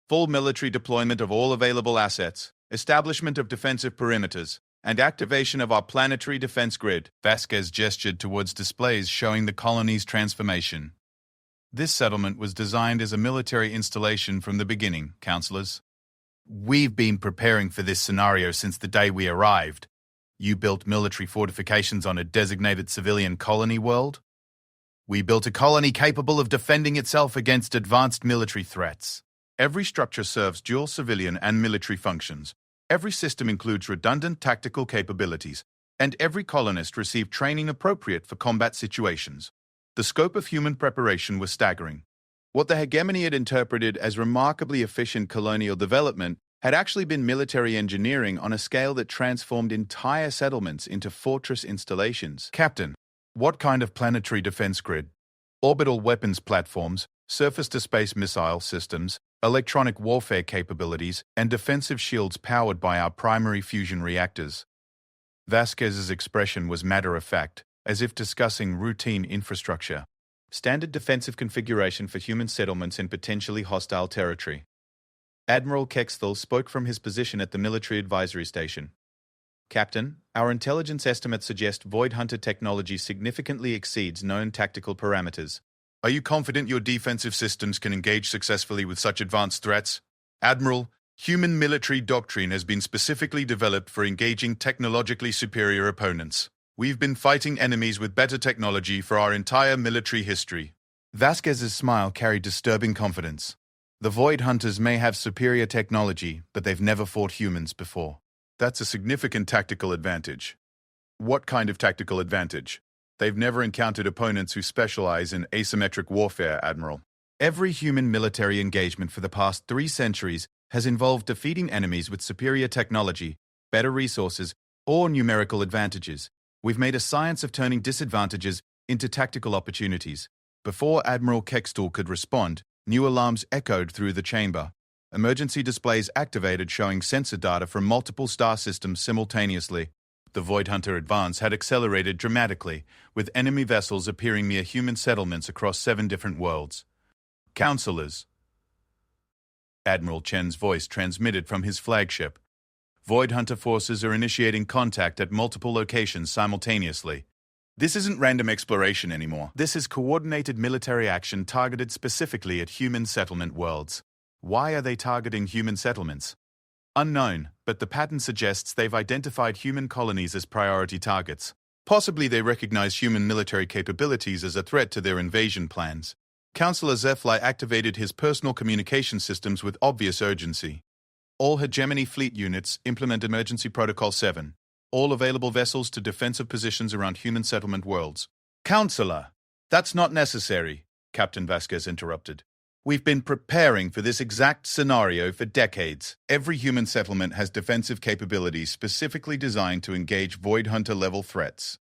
Full military deployment of all available assets, establishment of defensive perimeters, and activation of our planetary defense grid. Vasquez gestured towards displays showing the colony's transformation. This settlement was designed as a military installation from the beginning, counselors. We've been preparing for this scenario since the day we arrived. You built military fortifications on a designated civilian colony world? We built a colony capable of defending itself against advanced military threats. Every structure serves dual civilian and military functions. Every system includes redundant tactical capabilities, and every colonist received training appropriate for combat situations. The scope of human preparation was staggering. What the hegemony had interpreted as remarkably efficient colonial development had actually been military engineering on a scale that transformed entire settlements into fortress installations. Captain, what kind of planetary defense grid? Orbital weapons platforms, surface-to-space missile systems, electronic warfare capabilities, and defensive shields powered by our primary fusion reactors. Vasquez's expression was matter-of-fact, as if discussing routine infrastructure. Standard defensive configuration for human settlements in potentially hostile territory. Admiral Kexthal spoke from his position at the military advisory station. Captain, our intelligence estimates suggest Void Hunter technology significantly exceeds known tactical parameters. Are you confident your defensive systems can engage successfully with such advanced threats? Admiral, human military doctrine has been specifically developed for engaging technologically superior opponents. We've been fighting enemies with better technology for our entire military history. Vasquez's smile carried disturbing confidence. The Void Hunters may have superior technology, but they've never fought humans before. That's a significant tactical advantage. What kind of tactical advantage? They've never encountered opponents who specialize in asymmetric warfare, Admiral. Every human military engagement for the past 3 centuries has involved defeating enemies with superior technology, better resources, or numerical advantages. We've made a science of turning disadvantages into tactical opportunities. Before Admiral Kexthal could respond, new alarms echoed through the chamber. Emergency displays activated showing sensor data from multiple star systems simultaneously. The Void Hunter advance had accelerated dramatically, with enemy vessels appearing near human settlements across 7 different worlds. Counselors. Admiral Chen's voice transmitted from his flagship. Void Hunter forces are initiating contact at multiple locations simultaneously. This isn't random exploration anymore. This is coordinated military action targeted specifically at human settlement worlds. Why are they targeting human settlements? Unknown, but the pattern suggests they've identified human colonies as priority targets. Possibly they recognize human military capabilities as a threat to their invasion plans. Counselor Zephyr activated his personal communication systems with obvious urgency. All hegemony fleet units implement Emergency Protocol 7. All available vessels to defensive positions around human settlement worlds. Counselor, that's not necessary, Captain Vasquez interrupted. We've been preparing for this exact scenario for decades. Every human settlement has defensive capabilities specifically designed to engage Void Hunter-level threats.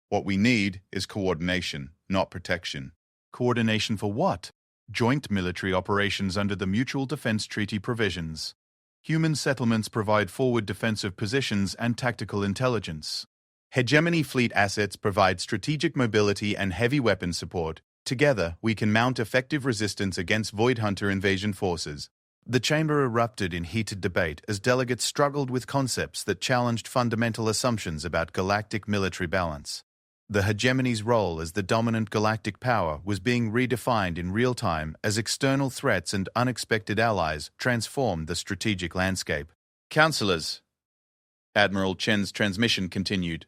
What we need is coordination, not protection. Coordination for what? Joint military operations under the Mutual Defense Treaty provisions. Human settlements provide forward defensive positions and tactical intelligence. Hegemony fleet assets provide strategic mobility and heavy weapon support. Together, we can mount effective resistance against Void Hunter invasion forces. The chamber erupted in heated debate as delegates struggled with concepts that challenged fundamental assumptions about galactic military balance. The hegemony's role as the dominant galactic power was being redefined in real time as external threats and unexpected allies transformed the strategic landscape. Counselors, Admiral Chen's transmission continued.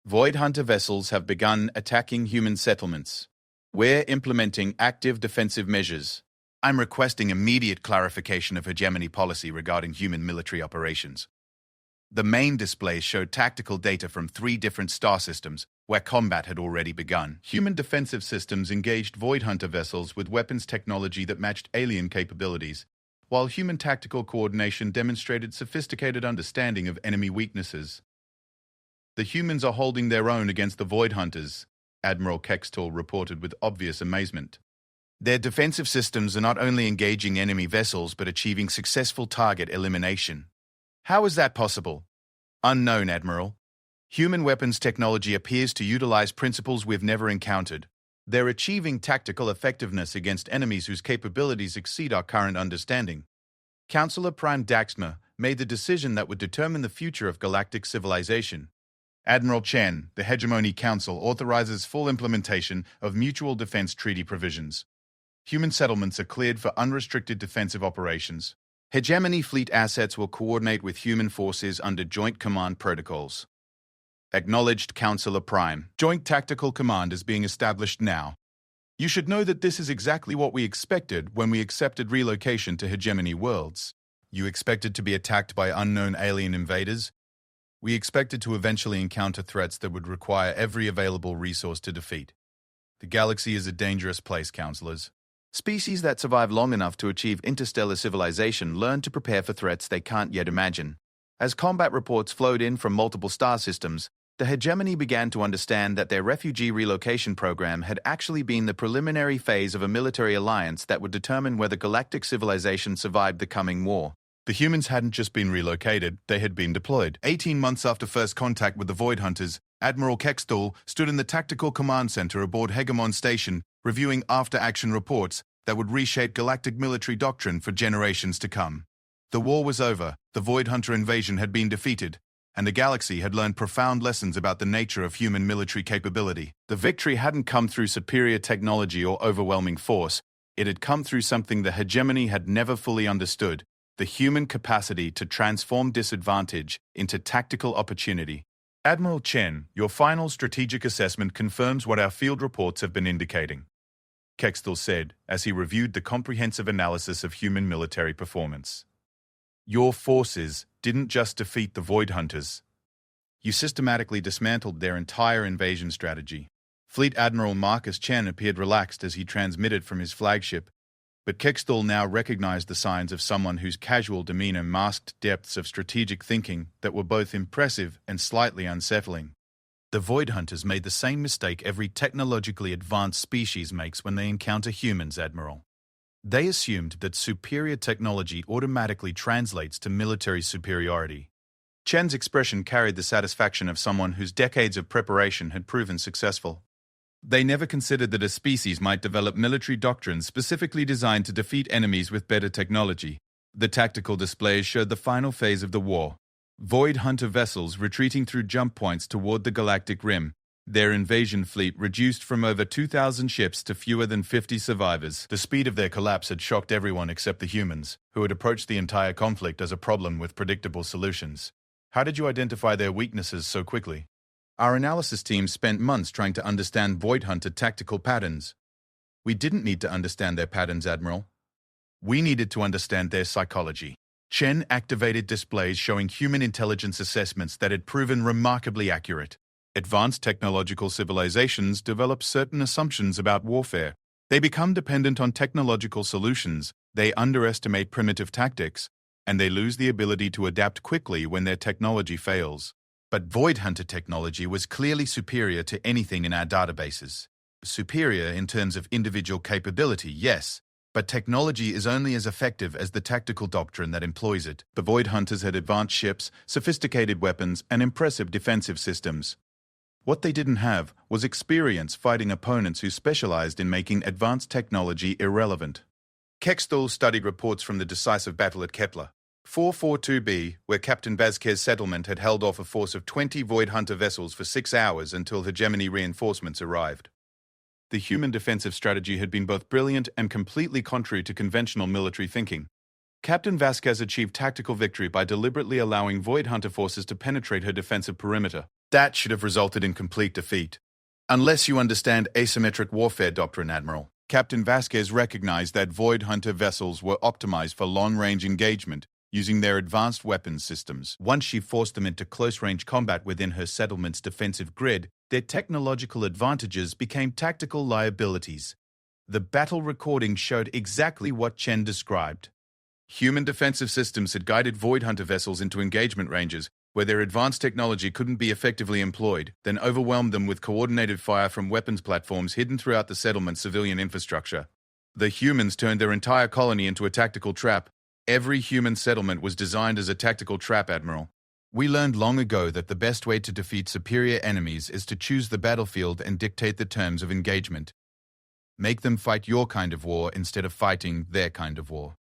Void Hunter vessels have begun attacking human settlements. We're implementing active defensive measures. I'm requesting immediate clarification of hegemony policy regarding human military operations. The main displays showed tactical data from 3 different star systems where combat had already begun. Human defensive systems engaged Void Hunter vessels with weapons technology that matched alien capabilities, while human tactical coordination demonstrated sophisticated understanding of enemy weaknesses. The humans are holding their own against the Void Hunters, Admiral Kextall reported with obvious amazement. Their defensive systems are not only engaging enemy vessels but achieving successful target elimination. How is that possible? Unknown, Admiral. Human weapons technology appears to utilize principles we've never encountered. They're achieving tactical effectiveness against enemies whose capabilities exceed our current understanding. Counselor Prime Daxma made the decision that would determine the future of galactic civilization. Admiral Chen, the Hegemony Council authorizes full implementation of Mutual Defense Treaty provisions. Human settlements are cleared for unrestricted defensive operations. Hegemony fleet assets will coordinate with human forces under Joint Command protocols. Acknowledged, Counselor Prime. Joint Tactical Command is being established now. You should know that this is exactly what we expected when we accepted relocation to Hegemony worlds. You expected to be attacked by unknown alien invaders? We expected to eventually encounter threats that would require every available resource to defeat. The galaxy is a dangerous place, counselors. Species that survive long enough to achieve interstellar civilization learn to prepare for threats they can't yet imagine. As combat reports flowed in from multiple star systems, the hegemony began to understand that their refugee relocation program had actually been the preliminary phase of a military alliance that would determine whether galactic civilization survived the coming war. The humans hadn't just been relocated, they had been deployed. 18 months after first contact with the Void Hunters, Admiral Kextall stood in the Tactical Command Center aboard Hegemon Station, reviewing after-action reports that would reshape galactic military doctrine for generations to come. The war was over, the Void Hunter invasion had been defeated, and the galaxy had learned profound lessons about the nature of human military capability. The victory hadn't come through superior technology or overwhelming force. It had come through something the hegemony had never fully understood: the human capacity to transform disadvantage into tactical opportunity. Admiral Chen, your final strategic assessment confirms what our field reports have been indicating, Kextall said as he reviewed the comprehensive analysis of human military performance. Your forces didn't just defeat the Void Hunters. You systematically dismantled their entire invasion strategy. Fleet Admiral Marcus Chen appeared relaxed as he transmitted from his flagship, but Kextall now recognized the signs of someone whose casual demeanor masked depths of strategic thinking that were both impressive and slightly unsettling. The Void Hunters made the same mistake every technologically advanced species makes when they encounter humans, Admiral. They assumed that superior technology automatically translates to military superiority. Chen's expression carried the satisfaction of someone whose decades of preparation had proven successful. They never considered that a species might develop military doctrines specifically designed to defeat enemies with better technology. The tactical displays showed the final phase of the war. Void Hunter vessels retreating through jump points toward the galactic rim, their invasion fleet reduced from over 2,000 ships to fewer than 50 survivors. The speed of their collapse had shocked everyone except the humans, who had approached the entire conflict as a problem with predictable solutions. How did you identify their weaknesses so quickly? Our analysis team spent months trying to understand Void Hunter tactical patterns. We didn't need to understand their patterns, Admiral. We needed to understand their psychology. Chen activated displays showing human intelligence assessments that had proven remarkably accurate. Advanced technological civilizations develop certain assumptions about warfare, They become dependent on technological solutions, they underestimate primitive tactics, and they lose the ability to adapt quickly when their technology fails. But Void Hunter technology was clearly superior to anything in our databases. Superior in terms of individual capability, yes, but technology is only as effective as the tactical doctrine that employs it. The Void Hunters had advanced ships, sophisticated weapons, and impressive defensive systems. What they didn't have was experience fighting opponents who specialized in making advanced technology irrelevant. Kexthal studied reports from the decisive battle at Kepler 442b, where Captain Vasquez's settlement had held off a force of 20 Void Hunter vessels for 6 hours until hegemony reinforcements arrived. The human defensive strategy had been both brilliant and completely contrary to conventional military thinking. Captain Vasquez achieved tactical victory by deliberately allowing Void Hunter forces to penetrate her defensive perimeter. That should have resulted in complete defeat. Unless you understand asymmetric warfare doctrine, Admiral. Captain Vasquez recognized that Void Hunter vessels were optimized for long-range engagement using their advanced weapons systems. Once she forced them into close-range combat within her settlement's defensive grid, their technological advantages became tactical liabilities. The battle recording showed exactly what Chen described. Human defensive systems had guided Void Hunter vessels into engagement ranges where their advanced technology couldn't be effectively employed, then overwhelmed them with coordinated fire from weapons platforms hidden throughout the settlement's civilian infrastructure. The humans turned their entire colony into a tactical trap. Every human settlement was designed as a tactical trap, Admiral. We learned long ago that the best way to defeat superior enemies is to choose the battlefield and dictate the terms of engagement. Make them fight your kind of war instead of fighting their kind of war.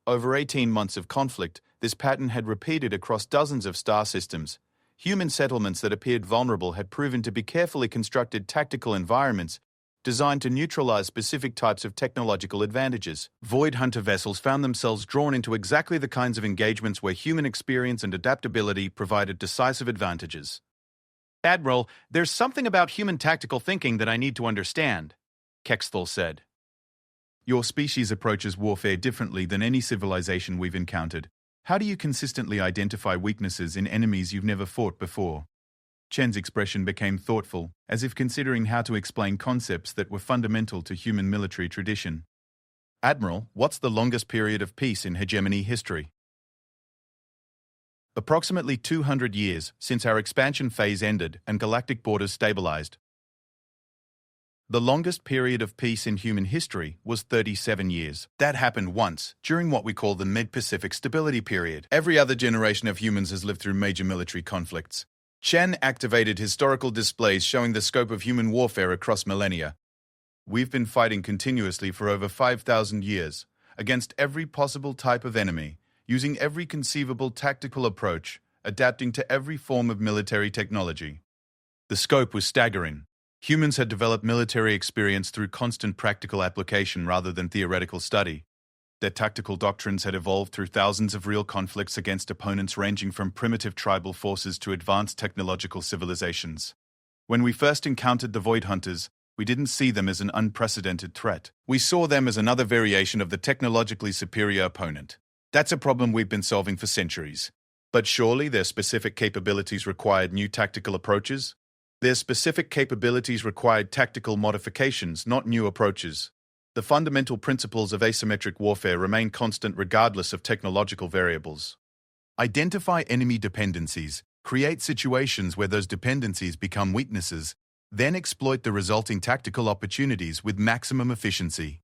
Over 18 months of conflict, this pattern had repeated across dozens of star systems. Human settlements that appeared vulnerable had proven to be carefully constructed tactical environments designed to neutralize specific types of technological advantages. Void Hunter vessels found themselves drawn into exactly the kinds of engagements where human experience and adaptability provided decisive advantages. Admiral, there's something about human tactical thinking that I need to understand, Kexthal said. Your species approaches warfare differently than any civilization we've encountered. How do you consistently identify weaknesses in enemies you've never fought before? Chen's expression became thoughtful, as if considering how to explain concepts that were fundamental to human military tradition. Admiral, what's the longest period of peace in hegemony history? Approximately 200 years since our expansion phase ended and galactic borders stabilized. The longest period of peace in human history was 37 years. That happened once, during what we call the Mid-Pacific Stability Period. Every other generation of humans has lived through major military conflicts. Chen activated historical displays showing the scope of human warfare across millennia. We've been fighting continuously for over 5,000 years, against every possible type of enemy, using every conceivable tactical approach, adapting to every form of military technology. The scope was staggering. Humans had developed military experience through constant practical application rather than theoretical study. Their tactical doctrines had evolved through thousands of real conflicts against opponents ranging from primitive tribal forces to advanced technological civilizations. When we first encountered the Void Hunters, we didn't see them as an unprecedented threat. We saw them as another variation of the technologically superior opponent. That's a problem we've been solving for centuries. But surely their specific capabilities required new tactical approaches? Their specific capabilities required tactical modifications, not new approaches. The fundamental principles of asymmetric warfare remain constant regardless of technological variables. Identify enemy dependencies, create situations where those dependencies become weaknesses, then exploit the resulting tactical opportunities with maximum efficiency.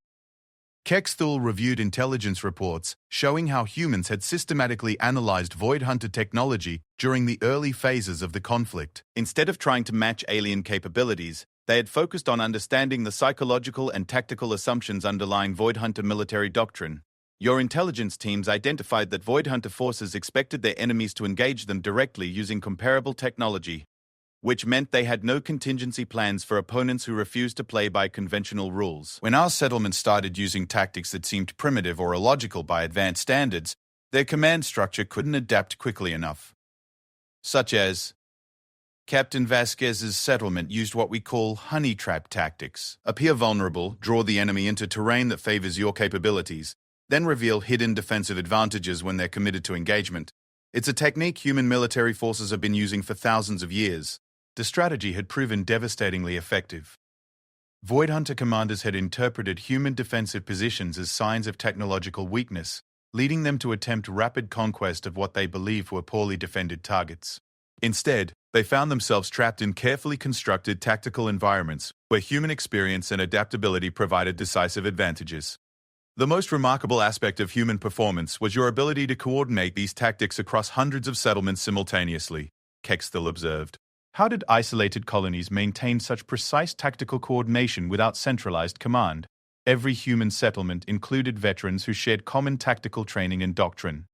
Kexthal reviewed intelligence reports showing how humans had systematically analyzed Void Hunter technology during the early phases of the conflict. Instead of trying to match alien capabilities, they had focused on understanding the psychological and tactical assumptions underlying Void Hunter military doctrine. Your intelligence teams identified that Void Hunter forces expected their enemies to engage them directly using comparable technology, which meant they had no contingency plans for opponents who refused to play by conventional rules. When our settlement started using tactics that seemed primitive or illogical by advanced standards, their command structure couldn't adapt quickly enough. Such as, Captain Vasquez's settlement used what we call honey trap tactics. Appear vulnerable, draw the enemy into terrain that favors your capabilities, then reveal hidden defensive advantages when they're committed to engagement. It's a technique human military forces have been using for thousands of years. The strategy had proven devastatingly effective. Void Hunter commanders had interpreted human defensive positions as signs of technological weakness, leading them to attempt rapid conquest of what they believed were poorly defended targets. Instead, they found themselves trapped in carefully constructed tactical environments where human experience and adaptability provided decisive advantages. The most remarkable aspect of human performance was your ability to coordinate these tactics across hundreds of settlements simultaneously, Keckstil observed. How did isolated colonies maintain such precise tactical coordination without centralized command? Every human settlement included veterans who shared common tactical training and doctrine.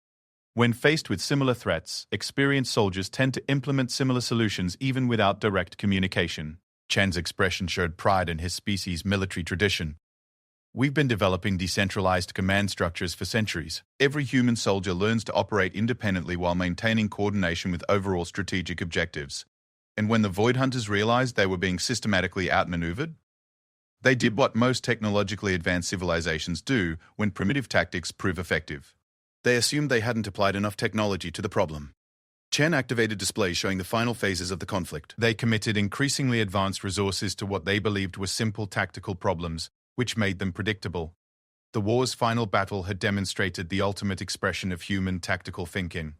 When faced with similar threats, experienced soldiers tend to implement similar solutions even without direct communication. Chen's expression showed pride in his species' military tradition. We've been developing decentralized command structures for centuries. Every human soldier learns to operate independently while maintaining coordination with overall strategic objectives. And when the Void Hunters realized they were being systematically outmaneuvered, they did what most technologically advanced civilizations do when primitive tactics prove effective. They assumed they hadn't applied enough technology to the problem. Chen activated displays showing the final phases of the conflict. They committed increasingly advanced resources to what they believed were simple tactical problems, which made them predictable. The war's final battle had demonstrated the ultimate expression of human tactical thinking.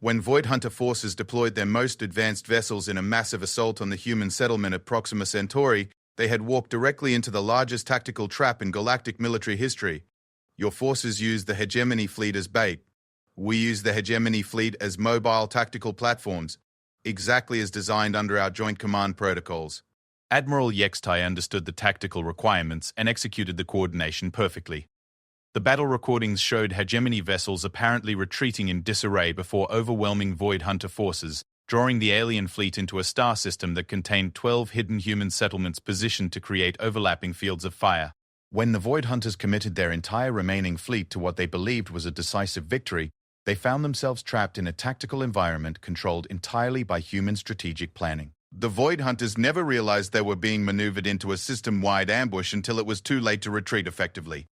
When Void Hunter forces deployed their most advanced vessels in a massive assault on the human settlement at Proxima Centauri, they had walked directly into the largest tactical trap in galactic military history. Your forces used the Hegemony fleet as bait. We use the Hegemony fleet as mobile tactical platforms, exactly as designed under our joint command protocols. Admiral Yextai understood the tactical requirements and executed the coordination perfectly. The battle recordings showed Hegemony vessels apparently retreating in disarray before overwhelming Void Hunter forces, drawing the alien fleet into a star system that contained 12 hidden human settlements positioned to create overlapping fields of fire. When the Void Hunters committed their entire remaining fleet to what they believed was a decisive victory, they found themselves trapped in a tactical environment controlled entirely by human strategic planning. The Void Hunters never realized they were being maneuvered into a system-wide ambush until it was too late to retreat effectively.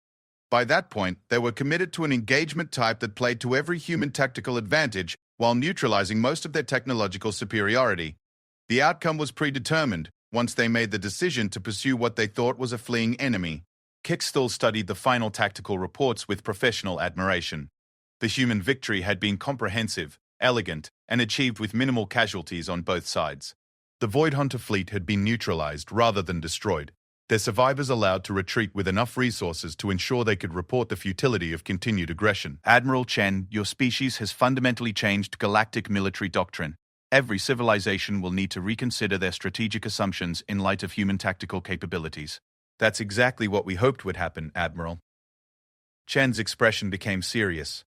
By that point, they were committed to an engagement type that played to every human tactical advantage while neutralizing most of their technological superiority. The outcome was predetermined once they made the decision to pursue what they thought was a fleeing enemy. Keckstil studied the final tactical reports with professional admiration. The human victory had been comprehensive, elegant, and achieved with minimal casualties on both sides. The Void Hunter fleet had been neutralized rather than destroyed, their survivors allowed to retreat with enough resources to ensure they could report the futility of continued aggression. Admiral Chen, your species has fundamentally changed galactic military doctrine. Every civilization will need to reconsider their strategic assumptions in light of human tactical capabilities. That's exactly what we hoped would happen, Admiral. Chen's expression became serious.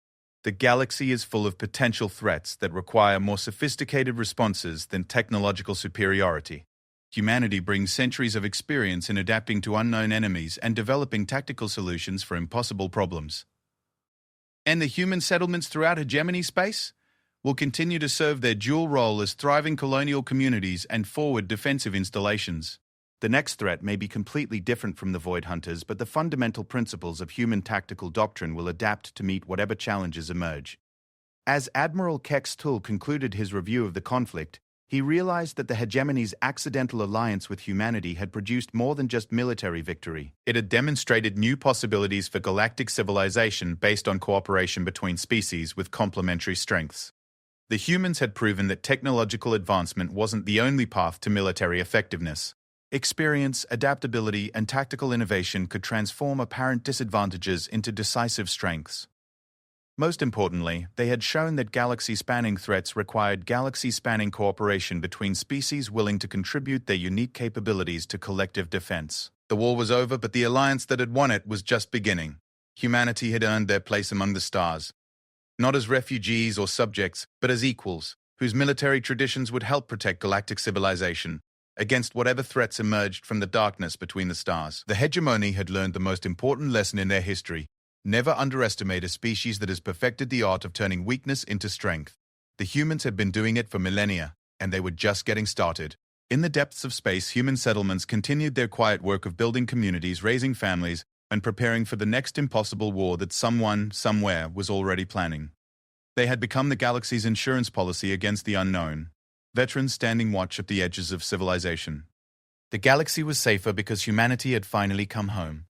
The galaxy is full of potential threats that require more sophisticated responses than technological superiority. Humanity brings centuries of experience in adapting to unknown enemies and developing tactical solutions for impossible problems. And the human settlements throughout hegemony space will continue to serve their dual role as thriving colonial communities and forward defensive installations. The next threat may be completely different from the Void Hunters, but the fundamental principles of human tactical doctrine will adapt to meet whatever challenges emerge. As Admiral Keckstil concluded his review of the conflict, he realized that the hegemony's accidental alliance with humanity had produced more than just military victory. It had demonstrated new possibilities for galactic civilization based on cooperation between species with complementary strengths. The humans had proven that technological advancement wasn't the only path to military effectiveness. Experience, adaptability, and tactical innovation could transform apparent disadvantages into decisive strengths. Most importantly, they had shown that galaxy-spanning threats required galaxy-spanning cooperation between species willing to contribute their unique capabilities to collective defense. The war was over, but the alliance that had won it was just beginning. Humanity had earned their place among the stars, not as refugees or subjects, but as equals, whose military traditions would help protect galactic civilization against whatever threats emerged from the darkness between the stars. The hegemony had learned the most important lesson in their history. Never underestimate a species that has perfected the art of turning weakness into strength. The humans had been doing it for millennia, and they were just getting started. In the depths of space, human settlements continued their quiet work of building communities, raising families, and preparing for the next impossible war that someone, somewhere, was already planning. They had become the galaxy's insurance policy against the unknown, veterans standing watch at the edges of civilization. The galaxy was safer because humanity had finally come home.